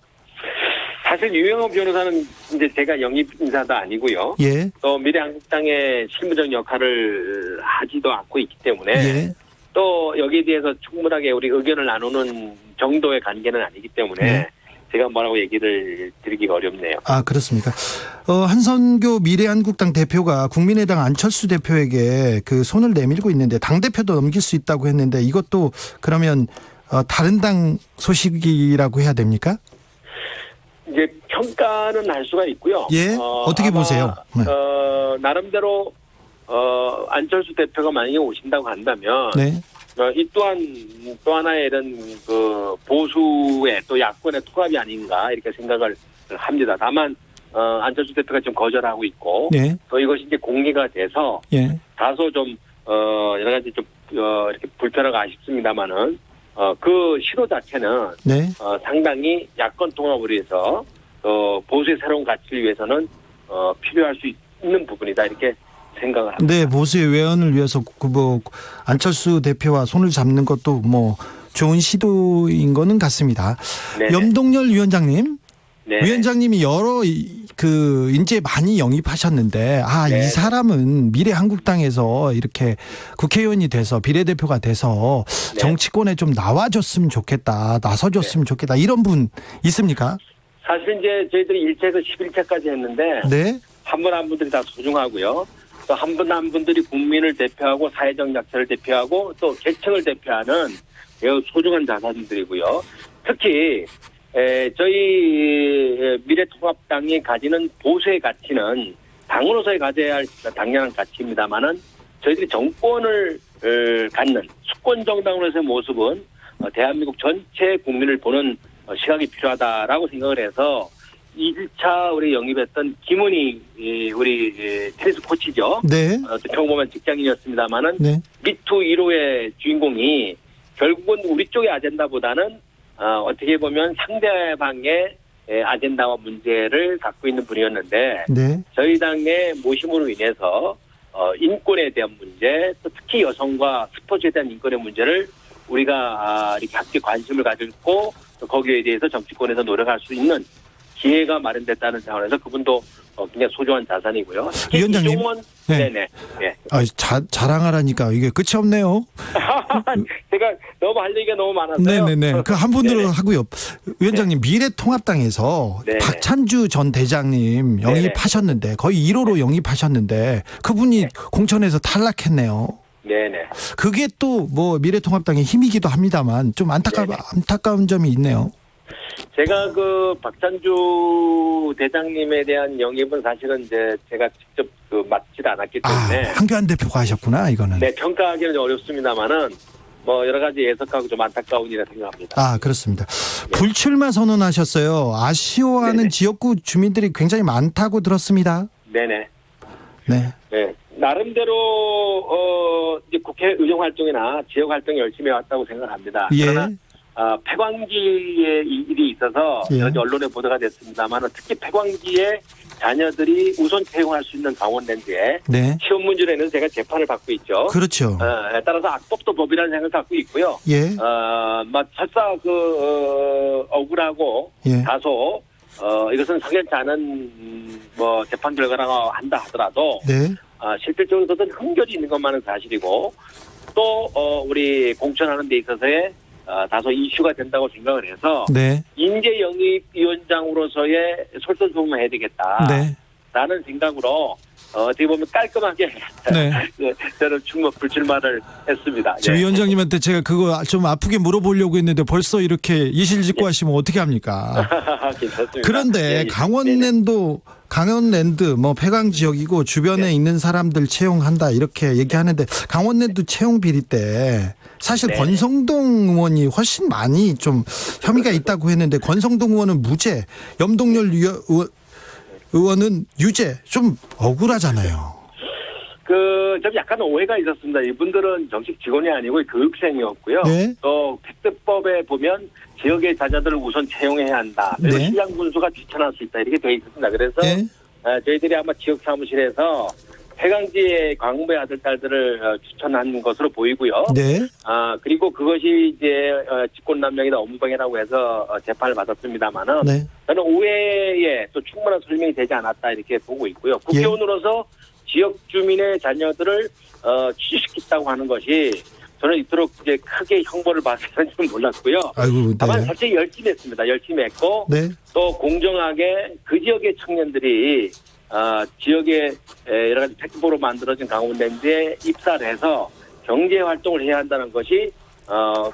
사실 유영하 변호사는 이제 제가 영입 인사도 아니고요. 예. 또 미래한국당의 실무적 역할을 하지도 않고 있기 때문에 예. 또 여기에 대해서 충분하게 우리 의견을 나누는 정도의 관계는 아니기 때문에 네. 제가 뭐라고 얘기를 드리기가 어렵네요. 아, 그렇습니까? 한선교 미래한국당 대표가 국민의당 안철수 대표에게 그 손을 내밀고 있는데 당대표도 넘길 수 있다고 했는데 이것도 그러면 다른 당 소식이라고 해야 됩니까? 이제 평가는 할 수가 있고요. 예. 어떻게 아마, 보세요? 네. 나름대로 안철수 대표가 만약에 오신다고 한다면 네. 이 또한 또 하나의 이런 그 보수의 또 야권의 통합이 아닌가 이렇게 생각을 합니다. 다만 안철수 대표가 지금 거절하고 있고 네. 또 이것이 이제 공개가 돼서 예. 다소 좀 여러 가지 좀 이렇게 불편하고 아쉽습니다만은 그 시도 자체는 네. 상당히 야권 통합을 위해서 보수의 새로운 가치를 위해서는 필요할 수 있는 부분이다 이렇게 생각을 합니다. 네, 보수의 외연을 위해서 안철수 대표와 손을 잡는 것도 뭐 좋은 시도인 거는 같습니다. 네네. 염동열 위원장님, 네. 위원장님이 여러 그 인재 많이 영입하셨는데 네. 이 사람은 미래한국당에서 이렇게 국회의원이 돼서 비례대표가 돼서 네. 정치권에 좀 나와줬으면 좋겠다, 나서줬으면 좋겠다 이런 분 있습니까? 사실 이제 저희들이 1차에서 11차까지 했는데 네, 한 분 한 분들이 다 소중하고요. 또 한 분 한 분들이 국민을 대표하고 사회적 약자를 대표하고 또 계층을 대표하는 매우 소중한 자산들이고요. 특히 저희 미래통합당이 가지는 보수의 가치는 당으로서의 가져야 할 당연한 가치입니다만은 저희들이 정권을 갖는 수권 정당으로서의 모습은 대한민국 전체 국민을 보는 시각이 필요하다라고 생각을 해서 1차 우리 영입했던 김은희 우리 테니스 코치죠. 네, 평범한 직장인이었습니다만은 네, 미투 1호의 주인공이 결국은 우리 쪽의 아젠다보다는 어떻게 보면 상대방의 아젠다와 문제를 갖고 있는 분이었는데 네, 저희 당의 모심으로 인해서 인권에 대한 문제, 또 특히 여성과 스포츠에 대한 인권의 문제를 우리가 이렇게 함께 관심을 가지고 또 거기에 대해서 정치권에서 노력할 수 있는 기회가 마련됐다는 차원에서 그분도 굉장히 소중한 자산이고요. 위원장님. 이종원, 네. 네네. 네. 자랑하라니까 이게 끝이 없네요. 제가 너무 할 얘기가 너무 많아서요. 네네네. 그 한 분으로 네네. 하고요. 위원장님 미래통합당에서 네네. 박찬주 전 대장님 영입하셨는데 거의 1호로 영입하셨는데 그분이 네. 공천에서 탈락했네요. 네네. 그게 또 뭐 미래통합당의 힘이기도 합니다만 좀 안타까운 점이 있네요. 제가 그 박찬주 대장님에 대한 영입은 사실은 이제 제가 직접 맡지를 않았기 때문에 한교안 대표가 하셨구나 이거는. 네, 평가하기는 좀 어렵습니다만은 뭐 여러 가지 예석하고 좀 안타까운 일이라 생각합니다. 그렇습니다. 불출마 선언하셨어요. 아쉬워하는 네네. 지역구 주민들이 굉장히 많다고 들었습니다. 네네. 네. 네. 나름대로 이제 국회 의정 활동이나 지역 활동 열심히 해왔다고 생각합니다. 예. 그러나 폐광지의 일이 있어서 예. 여러 언론에 보도가 됐습니다만 특히 폐광지의 자녀들이 우선 채용할 수 있는 강원랜드에 네. 시험 문제로 인해서 제가 재판을 받고 있죠. 그렇죠. 따라서 악법도 법이라는 생각을 갖고 있고요. 예. 설사 억울하고 예. 다소 이것은 석연치 않은 뭐 재판 결과라고 한다 하더라도 네. 실질적으로 그것은 흠결이 있는 것만은 사실이고 또 우리 공천하는 데 있어서의 다소 이슈가 된다고 생각을 해서 네. 인재 영입위원장으로서의 솔선수범해야 되겠다. 네. 라는 생각으로 어떻게 보면 깔끔하게 네. 저는 불출마를 했습니다. 저 예. 위원장님한테 제가 그거 좀 아프게 물어보려고 했는데 벌써 이렇게 이실직고 하시면 어떻게 합니까? 괜찮습니다. 그런데 예, 예. 강원랜드 뭐 폐광 지역이고 주변에 있는 사람들 채용한다 이렇게 얘기하는데 강원랜드 채용 비리 때 사실 네. 권성동 의원이 훨씬 많이 좀 혐의가 있다고 했는데 권성동 의원은 무죄, 염동열 의원은 유죄, 좀 억울하잖아요. 좀 약간 오해가 있었습니다. 이분들은 정식 직원이 아니고 교육생이었고요. 네. 또 팩트법에 보면 지역의 자녀들을 우선 채용해야 한다. 그리고 네. 신랑 군수가 추천할 수 있다. 이렇게 되어 있습니다. 그래서 네. 저희들이 아마 지역 사무실에서 폐광지의 광부의 아들 딸들을 추천한 것으로 보이고요. 네. 그리고 그것이 이제 직권남용이나 업무방해라고 해서 재판을 받았습니다만은 네. 저는 오해에 또 충분한 설명이 되지 않았다 이렇게 보고 있고요. 국회의원으로서 지역 주민의 자녀들을 취직시켰다고 하는 것이 저는 이토록 이제 크게 형벌을 받을지는 좀 몰랐고요. 아이고, 네. 다만 사실 열심히 했습니다. 열심히 했고 네. 또 공정하게 그 지역의 청년들이 지역의 여러 가지 팩트보로 만들어진 강원랜드에 입사를 해서 경제 활동을 해야 한다는 것이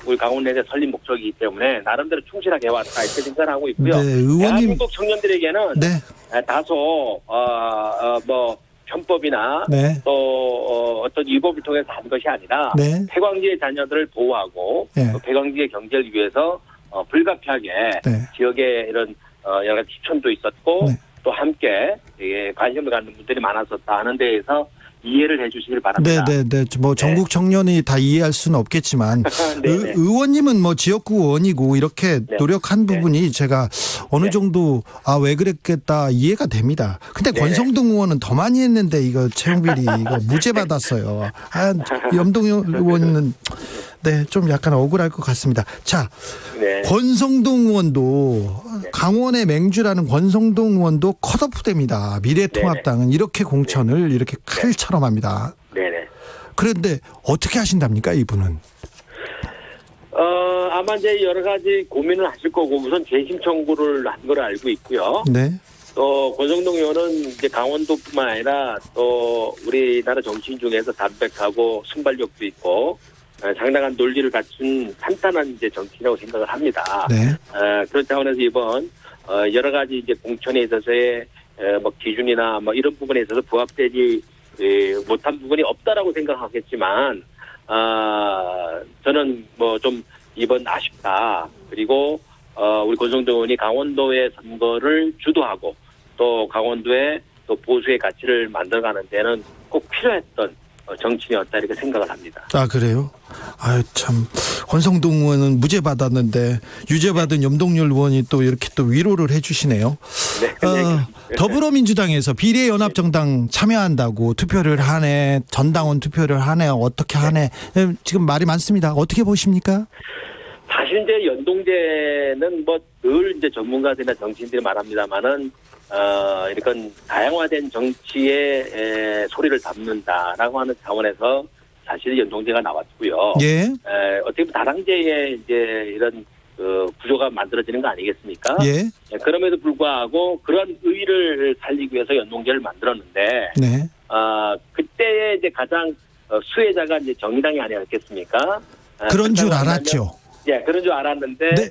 우리 강원랜드의 설립 목적이기 때문에 나름대로 충실하게 해왔다 이렇게 생각을 하고 있고요. 네, 의원님. 대한민국 청년들에게는 네. 다소 뭐 편법이나 네. 또 어떤 위법을 통해서 한 것이 아니라 네. 폐광지의 자녀들을 보호하고 네. 또 폐광지의 경제를 위해서 불가피하게 네. 지역에 이런 여러 가지 추천도 있었고 네. 또 함께 관심을 갖는 분들이 많았었다 하는 데에서 이해를 해주시길 바랍니다. 네. 뭐 전국 청년이 다 이해할 수는 없겠지만 네네. 의원님은 뭐 지역구 의원이고 이렇게 네. 노력한 부분이 제가 어느 네. 정도 왜 그랬겠다 이해가 됩니다. 근데 네네. 권성동 의원은 더 많이 했는데 이거 채용비리 이거 무죄 받았어요. 염동열 의원은 좀 약간 억울할 것 같습니다. 자, 네. 권성동 의원도 강원의 맹주라는 권성동 의원도 컷오프됩니다. 미래통합당은 이렇게 공천을 이렇게 칼처럼 합니다. 네네. 그런데 어떻게 하신답니까 이분은? 아마 이제 여러 가지 고민을 하실 거고 우선 재심 청구를 한 걸 알고 있고요. 네. 또 권성동 의원은 이제 강원도뿐만 아니라 또 우리나라 정치인 중에서 담백하고 순발력도 있고 상당한 논리를 갖춘 탄탄한 이제 정치인이라고 생각을 합니다. 네. 그런 차원에서 이번 여러 가지 이제 공천에 있어서의 뭐 기준이나 뭐 이런 부분에 있어서 부합되지 못한 부분이 없다라고 생각하겠지만 저는 뭐 좀 이번 아쉽다. 그리고 우리 권성동 의원이 강원도의 선거를 주도하고 또 강원도의 또 보수의 가치를 만들어가는 데는 꼭 필요했던 정치인이었다 이렇게 생각을 합니다. 그래요? 참 권성동 의원은 무죄 받았는데 유죄 받은 염동열 의원이 또 이렇게 또 위로를 해주시네요. 더불어민주당에서 비례연합정당 참여한다고 투표를 하네, 전당원 투표를 하네, 어떻게 하네, 지금 말이 많습니다. 어떻게 보십니까? 사실 이제 연동제는 뭐 늘 이제 전문가들이나 정치인들이 말합니다만은 이렇게 다양화된 정치의 소리를 담는다라고 하는 차원에서 사실 연동제가 나왔고요. 예. 어떻게 보면 다당제의 이제 이런 구조가 만들어지는 거 아니겠습니까? 예. 그럼에도 불구하고 그런 의의를 살리기 위해서 연동제를 만들었는데, 네. 그때 이제 가장 수혜자가 이제 정의당이 아니었겠습니까? 그런 줄 알았죠. 예, 그런 줄 알았는데, 네.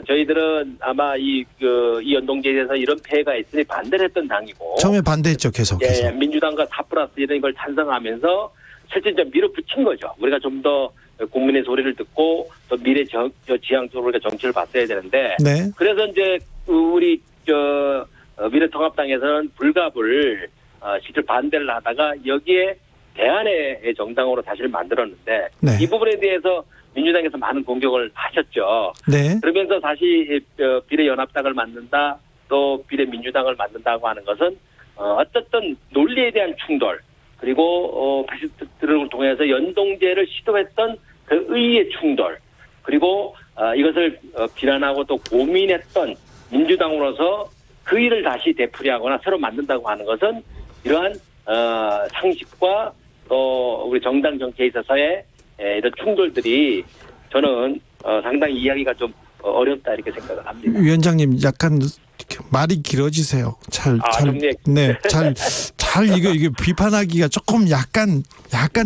저희들은 아마 이 연동제에 대해서 이런 폐해가 있으니 반대를 했던 당이고. 처음에 반대했죠, 계속해서. 예, 민주당과 4+1 이런 걸 찬성하면서 실제 좀 밀어붙인 거죠. 우리가 좀 더 국민의 소리를 듣고 또 미래 지향적으로 우리가 정치를 봤어야 되는데. 네. 그래서 이제 우리 미래통합당에서는 불갑을 실제 반대를 하다가 여기에 대안의 정당으로 사실 만들었는데 네. 이 부분에 대해서 민주당에서 많은 공격을 하셨죠. 네. 그러면서 다시 비례연합당을 만든다, 또 비례민주당을 만든다고 하는 것은 어쨌든 논리에 대한 충돌, 그리고 패시스트를 통해서 연동제를 시도했던 그 의의의 충돌, 그리고 이것을 비난하고 또 고민했던 민주당으로서 그 일을 다시 되풀이하거나 새로 만든다고 하는 것은 이러한 상식과 또 우리 정당 정치에 있어서의 이런 충돌들이 저는 상당히 이해하기가 좀 어렵다 이렇게 생각을 합니다. 위원장님 약간 말이 길어지세요. 잘 이게 비판하기가 조금 약간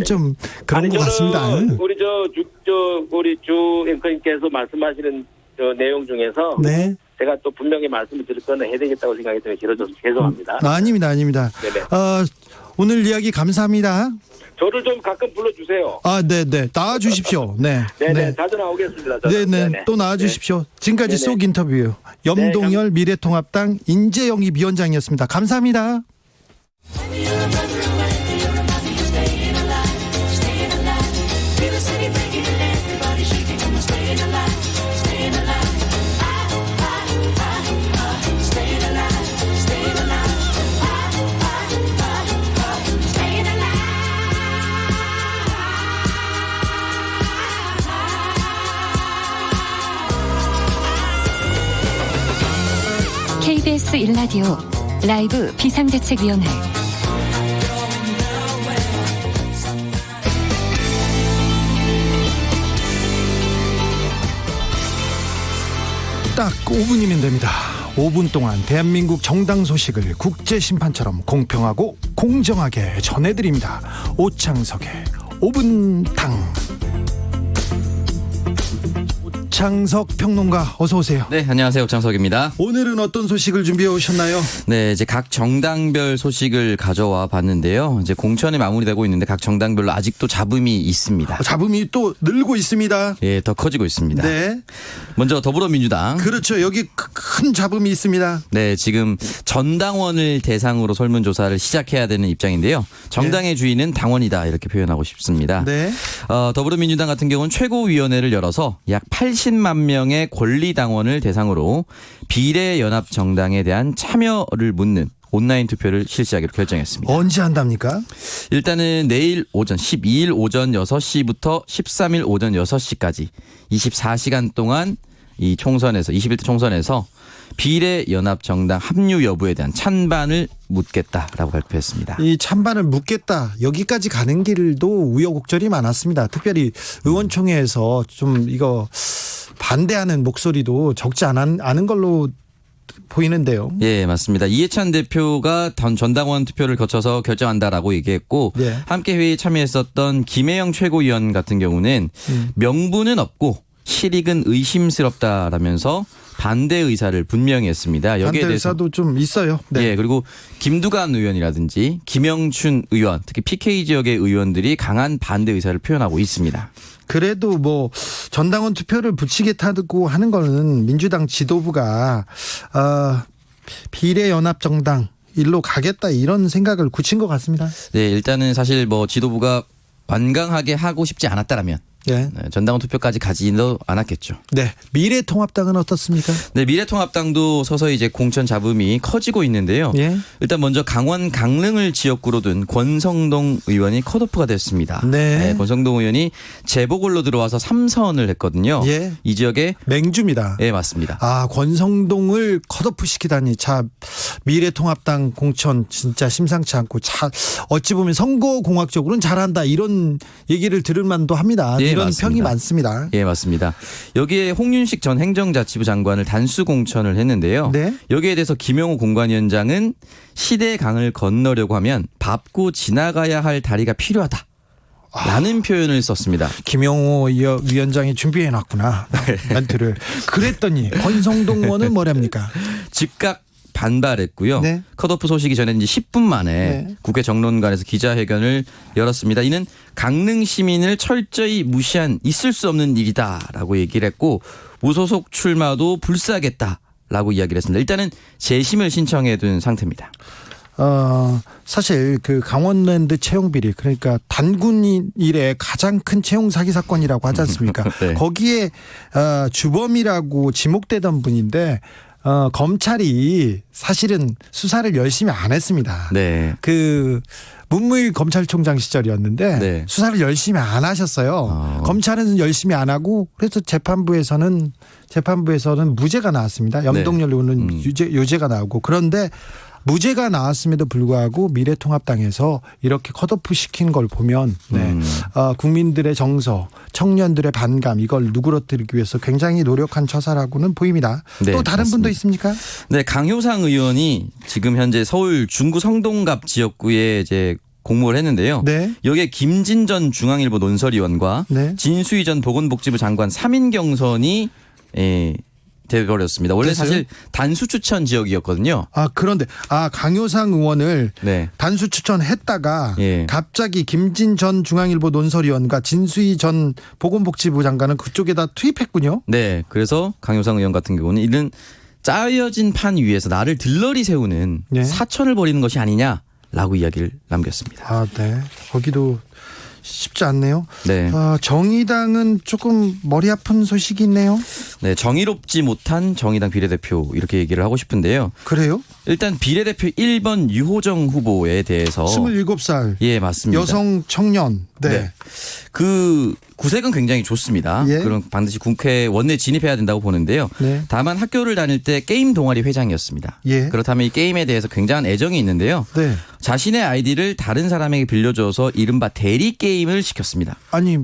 좀 그런 것 같습니다. 우리 주 앵커님께서 말씀하시는 내용 중에서 네. 제가 또 분명히 말씀을 드릴 거는 해야 되겠다고 생각이 때문에 길어져서 죄송합니다. 아닙니다. 네네. 오늘 이야기 감사합니다. 저를 좀 가끔 불러주세요. 네네. 나와주십시오. 네. 네네. 자주 나오겠습니다. 저는. 네네. 또 나와주십시오. 지금까지 네네. 속 인터뷰 염동열 미래통합당 인재영입 위원장이었습니다. 감사합니다. KBS 1라디오 라이브 비상대책위원회 딱 5분이면 됩니다. 5분 동안 대한민국 정당 소식을 국제심판처럼 공평하고 공정하게 전해드립니다. 오창석의 5분당. 오창석 평론가 어서 오세요. 네, 안녕하세요. 오창석입니다. 오늘은 어떤 소식을 준비해 오셨나요? 네, 이제 각 정당별 소식을 가져와 봤는데요. 이제 공천이 마무리되고 있는데 각 정당별로 아직도 잡음이 있습니다. 잡음이 또 늘고 있습니다. 예, 더 커지고 있습니다. 네. 먼저 더불어민주당. 그렇죠. 여기 큰 잡음이 있습니다. 네, 지금 전당원을 대상으로 설문조사를 시작해야 되는 입장인데요. 정당의 주인은 당원이다 이렇게 표현하고 싶습니다. 네. 더불어민주당 같은 경우는 최고위원회를 열어서 약 80만 명의 권리당원을 대상으로 비례연합정당에 대한 참여를 묻는 온라인 투표를 실시하기로 결정했습니다. 언제 한답니까? 일단은 내일 오전 12일 오전 6시부터 13일 오전 6시까지 24시간 동안 이 총선에서 21대 총선에서 비례연합정당 합류 여부에 대한 찬반을 묻겠다라고 발표했습니다. 이 찬반을 묻겠다. 여기까지 가는 길도 우여곡절이 많았습니다. 특별히 의원총회에서 좀 이거 반대하는 목소리도 적지 않은 걸로 보이는데요. 예, 맞습니다. 이해찬 대표가 전당원 투표를 거쳐서 결정한다라고 얘기했고 네. 함께 회의에 참여했었던 김혜영 최고위원 같은 경우는 명분은 없고 실익은 의심스럽다라면서 반대 의사를 분명히 했습니다. 여기에 반대 의사도 좀 있어요. 네. 예, 그리고 김두관 의원이라든지 김영춘 의원, 특히 PK 지역의 의원들이 강한 반대 의사를 표현하고 있습니다. 그래도 뭐 전당원 투표를 붙이겠다고 하는 거는 민주당 지도부가 비례연합정당 일로 가겠다 이런 생각을 굳힌 것 같습니다. 네, 일단은 사실 뭐 지도부가 완강하게 하고 싶지 않았다라면 네. 전당원 투표까지 가지도 않았겠죠. 네. 미래통합당은 어떻습니까? 네, 미래통합당도 서서히 이제 공천 잡음이 커지고 있는데요. 예. 일단 먼저 강원 강릉을 지역구로 둔 권성동 의원이 컷오프가 됐습니다. 네. 권성동 의원이 재보궐로 들어와서 3선을 했거든요. 예. 이 지역에 맹주입니다. 네, 맞습니다. 아, 권성동을 컷오프 시키다니 참 미래통합당 공천 진짜 심상치 않고 어찌 보면 선거공학적으로는 잘한다 이런 얘기를 들을 만도 합니다. 예, 이런 맞습니다. 평이 많습니다. 예, 맞습니다. 여기에 홍윤식 전 행정자치부 장관을 단수 공천을 했는데요. 네. 여기에 대해서 김영호 공관위원장은 시대강을 건너려고 하면 밟고 지나가야 할 다리가 필요하다. 라는 표현을 썼습니다. 김영호 위원장이 준비해놨구나 멘트를. 그랬더니 권성동 의원은 뭐랍니까? 즉각 반발했고요. 네. 컷오프 소식이 전해진 지 10분 만에 네. 국회 정론관에서 기자회견을 열었습니다. 이는 강릉 시민을 철저히 무시한 있을 수 없는 일이다라고 얘기를 했고 무소속 출마도 불사하겠다라고 이야기를 했습니다. 일단은 재심을 신청해 둔 상태입니다. 사실 그 강원랜드 채용 비리 그러니까 단군 일의 가장 큰 채용 사기 사건이라고 하지 않습니까? 네. 거기에 주범이라고 지목되던 분인데 검찰이 사실은 수사를 열심히 안 했습니다. 네. 그 문무일 검찰총장 시절이었는데 네. 수사를 열심히 안 하셨어요. 검찰은 열심히 안 하고 그래서 재판부에서는 무죄가 나왔습니다. 염동열 의원은 유죄가 나오고 그런데 무죄가 나왔음에도 불구하고 미래통합당에서 이렇게 컷오프 시킨 걸 보면 국민들의 정서, 청년들의 반감 이걸 누그러뜨리기 위해서 굉장히 노력한 처사라고는 보입니다. 네, 또 다른 맞습니다. 분도 있습니까? 네, 강효상 의원이 지금 현재 서울 중구 성동갑 지역구에 이제 공모를 했는데요. 네. 여기에 김진 전 중앙일보 논설위원과 네. 진수희 전 보건복지부 장관 3인 경선이 돼버렸습니다. 원래 됐어요? 사실 단수 추천 지역이었거든요. 그런데 강효상 의원을 네. 단수 추천했다가 예. 갑자기 김진 전 중앙일보 논설위원과 진수희 전 보건복지부 장관은 그쪽에다 투입했군요. 네. 그래서 강효상 의원 같은 경우는 이는 짜여진 판 위에서 나를 들러리 세우는 네. 사천을 벌이는 것이 아니냐라고 이야기를 남겼습니다. 네. 거기도 쉽지 않네요. 네. 정의당은 조금 머리 아픈 소식이 있네요. 네, 정의롭지 못한 정의당 비례대표 이렇게 얘기를 하고 싶은데요. 그래요? 일단 비례대표 1번 유호정 후보에 대해서 27살. 예, 맞습니다. 여성 청년. 네. 그 구색은 굉장히 좋습니다. 예. 그럼 반드시 국회 원내 진입해야 된다고 보는데요. 네. 다만 학교를 다닐 때 게임 동아리 회장이었습니다. 예. 그렇다면 이 게임에 대해서 굉장한 애정이 있는데요. 네. 자신의 아이디를 다른 사람에게 빌려줘서 이른바 대리 게임을 시켰습니다. 아니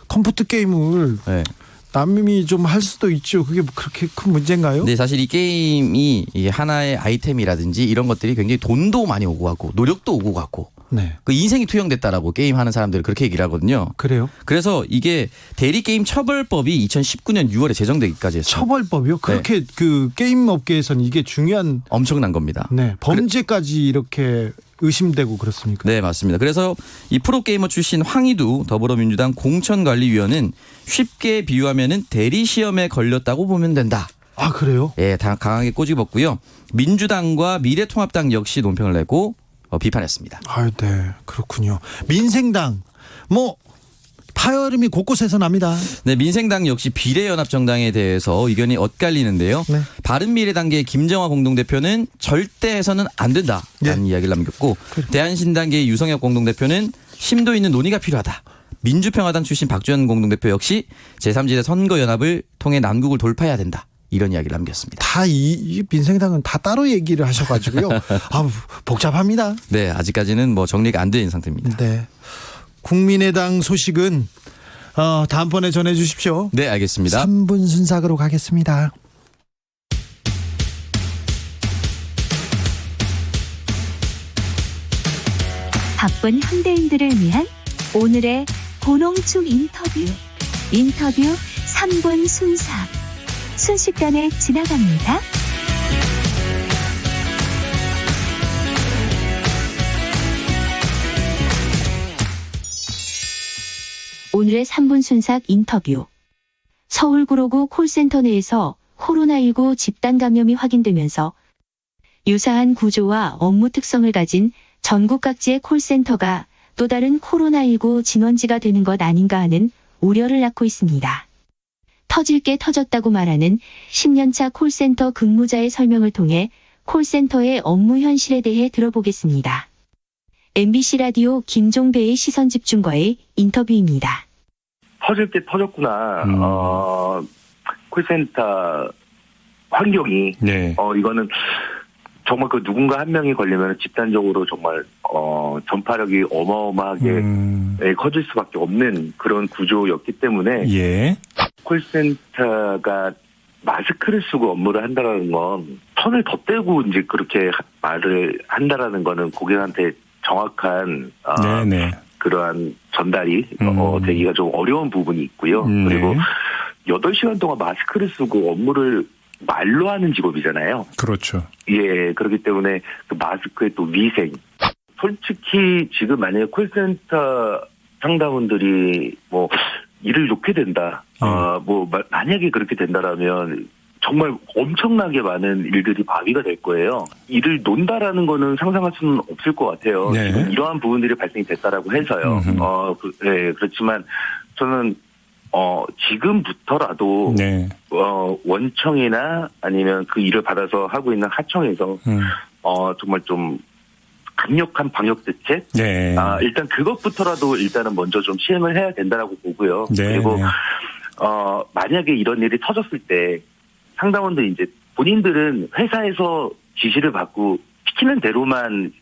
컴퓨터 게임을 네. 남이 좀 할 수도 있죠. 그게 그렇게 큰 문제인가요? 근데 사실 이 게임이 이게 하나의 아이템이라든지 이런 것들이 굉장히 돈도 많이 오고 갔고 노력도 오고 갔고 네. 그 인생이 투영됐다라고 게임하는 사람들은 그렇게 얘기를 하거든요. 그래요? 그래서 이게 대리게임 처벌법이 2019년 6월에 제정되기까지 했어요. 처벌법이요? 그렇게 그 게임 업계에서는 이게 중요한 엄청난 겁니다. 범죄까지 이렇게 의심되고 그렇습니까? 네, 맞습니다. 그래서 이 프로게이머 출신 황희두 더불어민주당 공천관리위원은 쉽게 비유하면은 대리시험에 걸렸다고 보면 된다. 그래요? 예, 다 강하게 꼬집었고요. 민주당과 미래통합당 역시 논평을 내고 비판했습니다. 네. 그렇군요. 민생당 파열음이 곳곳에서 납니다. 네, 민생당 역시 비례연합정당에 대해서 의견이 엇갈리는데요. 네. 바른미래당계의 김정화 공동대표는 절대 해서는 안 된다라는 이야기를 남겼고 대한신당계의 유성혁 공동대표는 심도 있는 논의가 필요하다. 민주평화당 출신 박주현 공동대표 역시 제3지대 선거연합을 통해 남국을 돌파해야 된다. 이런 이야기를 남겼습니다. 다 이 민생당은 다 따로 얘기를 하셔가지고요. 복잡합니다. 네, 아직까지는 정리가 안 된 상태입니다. 네. 국민의당 소식은 다음번에 전해주십시오. 네, 알겠습니다. 3분 순삭으로 가겠습니다. 바쁜 현대인들을 위한 오늘의 고농축 인터뷰 3분 순삭 순식간에 지나갑니다. 오늘의 3분 순삭 인터뷰. 서울구로구 콜센터 내에서 코로나19 집단 감염이 확인되면서 유사한 구조와 업무 특성을 가진 전국 각지의 콜센터가 또 다른 코로나19 진원지가 되는 것 아닌가 하는 우려를 낳고 있습니다. 터질 게 터졌다고 말하는 10년차 콜센터 근무자의 설명을 통해 콜센터의 업무 현실에 대해 들어보겠습니다. MBC 라디오 김종배의 시선집중과의 인터뷰입니다. 터질 때 터졌구나. 콜센터 환경이 네. 이거는 정말 그 누군가 한 명이 걸리면 집단적으로 정말 전파력이 어마어마하게 커질 수밖에 없는 그런 구조였기 때문에 예. 콜센터가 마스크를 쓰고 업무를 한다라는 건 선을 덧대고 이제 그렇게 말을 한다라는 거는 고객한테 정확한 네네. 그러한 전달이 되기가 좀 어려운 부분이 있고요. 그리고 8시간 동안 마스크를 쓰고 업무를 말로 하는 직업이잖아요. 그렇죠. 예, 그렇기 때문에 그 마스크의 또 위생. 솔직히 지금 만약에 콜센터 상담원들이 뭐 일을 놓게 된다. 만약에 그렇게 된다라면 정말 엄청나게 많은 일들이 마비가 될 거예요. 일을 논다라는 거는 상상할 수는 없을 것 같아요. 네. 지금 이러한 부분들이 발생이 됐다라고 해서요. 그렇지만 저는 지금부터라도 네. 원청이나 아니면 그 일을 받아서 하고 있는 하청에서 정말 좀 강력한 방역 대책. 네. 일단 그것부터라도 일단은 먼저 좀 시행을 해야 된다라고 보고요. 네. 그리고 만약에 이런 일이 터졌을 때 상담원들이 이제 본인들은 회사에서 지시를 받고 시키는 대로만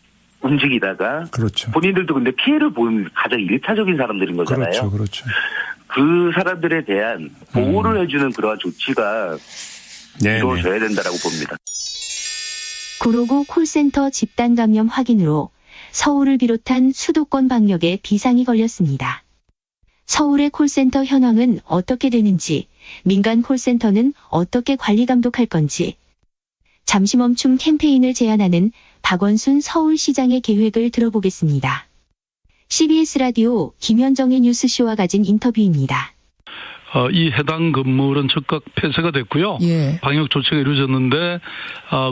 움직이다가 그렇죠. 본인들도 근데 피해를 보는 가장 1차적인 사람들인 거잖아요. 그렇죠. 그렇죠. 그 사람들에 대한 보호를 해주는 그러한 조치가 네네. 이루어져야 된다라고 봅니다. 구로구 콜센터 집단 감염 확인으로 서울을 비롯한 수도권 방역에 비상이 걸렸습니다. 서울의 콜센터 현황은 어떻게 되는지, 민간 콜센터는 어떻게 관리 감독할 건지, 잠시 멈춤 캠페인을 제안하는 박원순 서울시장의 계획을 들어보겠습니다. CBS 라디오 김현정의 뉴스쇼와 가진 인터뷰입니다. 이 해당 건물은 즉각 폐쇄가 됐고요. 예. 방역 조치가 이루어졌는데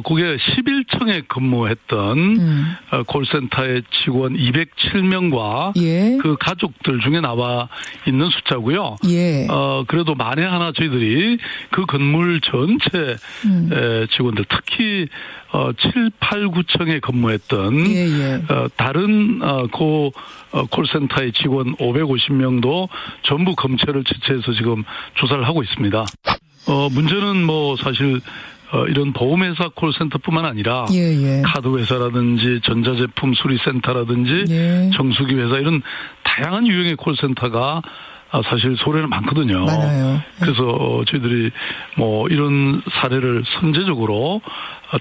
그게 11층에 근무했던 콜센터의 직원 207명과 예. 그 가족들 중에 나와 있는 숫자고요. 예. 그래도 만에 하나 저희들이 그 건물 전체 직원들 특히 7, 8, 9층에 근무했던 예. 다른 콜센터의 직원 550명도 전부 검체를 채취해서 지금 조사를 하고 있습니다. 문제는 뭐 사실 이런 보험회사 콜센터뿐만 아니라 예. 카드회사라든지 전자제품 수리센터라든지 예. 정수기 회사 이런 다양한 유형의 콜센터가 사실 소래는 많거든요. 많아요. 그래서 저희들이 뭐 이런 사례를 선제적으로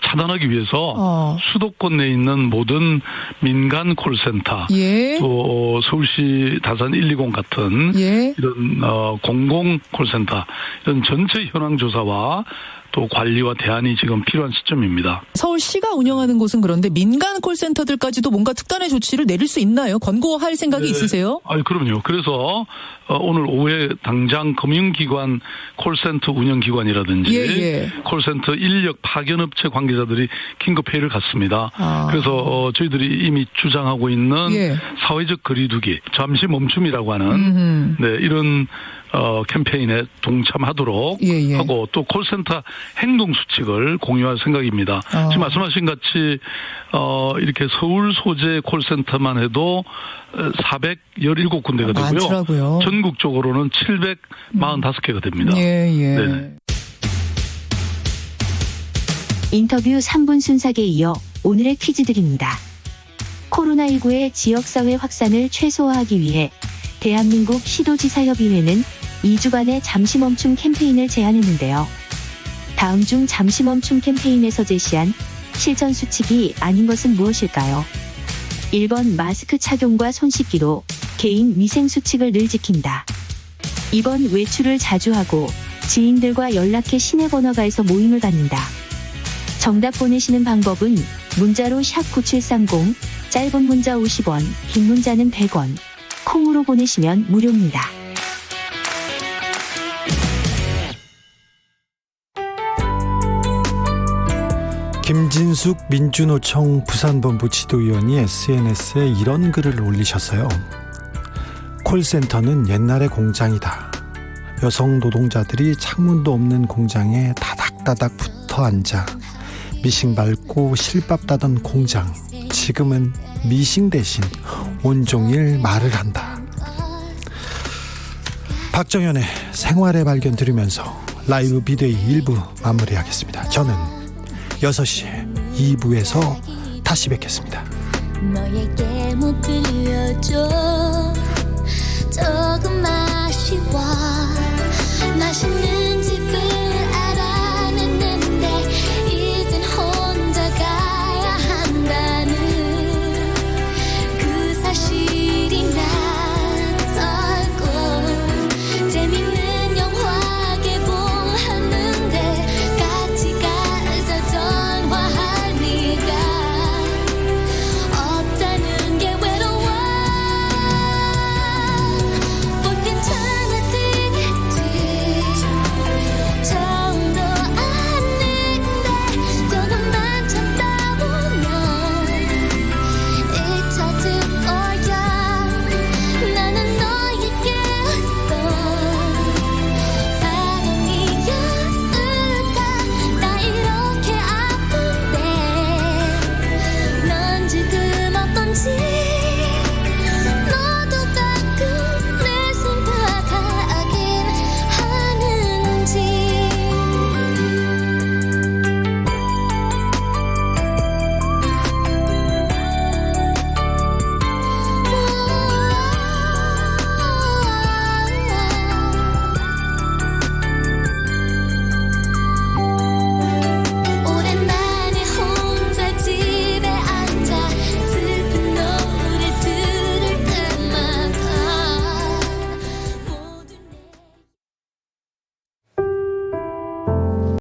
차단하기 위해서 수도권 내에 있는 모든 민간 콜센터 예. 또 서울시 다산 120 같은 예. 이런 공공 콜센터 이런 전체 현황 조사와 또 관리와 대안이 지금 필요한 시점입니다. 서울시가 운영하는 곳은 그런데 민간 콜센터들까지도 뭔가 특단의 조치를 내릴 수 있나요? 권고할 생각이 있으세요? 그럼요. 그래서 오늘 오후에 당장 금융기관 콜센터 운영기관이라든지 콜센터 인력 파견업체 관계자들이 긴급회의를 갖습니다. 그래서 저희들이 이미 주장하고 있는 사회적 거리두기, 잠시 멈춤이라고 하는 이런 캠페인에 동참하도록 하고 또 콜센터 행동 수칙을 공유할 생각입니다. 지금 말씀하신 같이 이렇게 서울 소재 콜센터만 해도 417군데가 되고요. 많더라고요. 전국적으로는 745개가 됩니다. 네. 인터뷰 3분 순삭에 이어 오늘의 퀴즈 드립니다. 코로나19의 지역사회 확산을 최소화하기 위해 대한민국 시도지사협의회는 2주간의 잠시멈춤 캠페인을 제안했는데요. 다음 중 잠시멈춤 캠페인에서 제시한 실천 수칙이 아닌 것은 무엇일까요? 1번 마스크 착용과 손 씻기로 개인 위생 수칙을 늘 지킨다. 2번 외출을 자주 하고 지인들과 연락해 시내 번화가에서 모임을 갖는다. 정답 보내시는 방법은 문자로 샵9730, 짧은 문자 50원, 긴 문자는 100원, 콩으로 보내시면 무료입니다. 김진숙 민주노총 부산본부 지도위원이 SNS에 이런 글을 올리셨어요. 콜센터는 옛날의 공장이다. 여성 노동자들이 창문도 없는 공장에 다닥다닥 붙어 앉아 미싱 밟고 실밥 따던 공장, 지금은 미싱 대신 온종일 말을 한다. 박정현의 생활의 발견 들으면서 라이브 비데이 1부 마무리하겠습니다. 저는 6시에 2부에서 다시 뵙겠습니다. 너에게 못 들려줘 조금 아쉬워 맛있는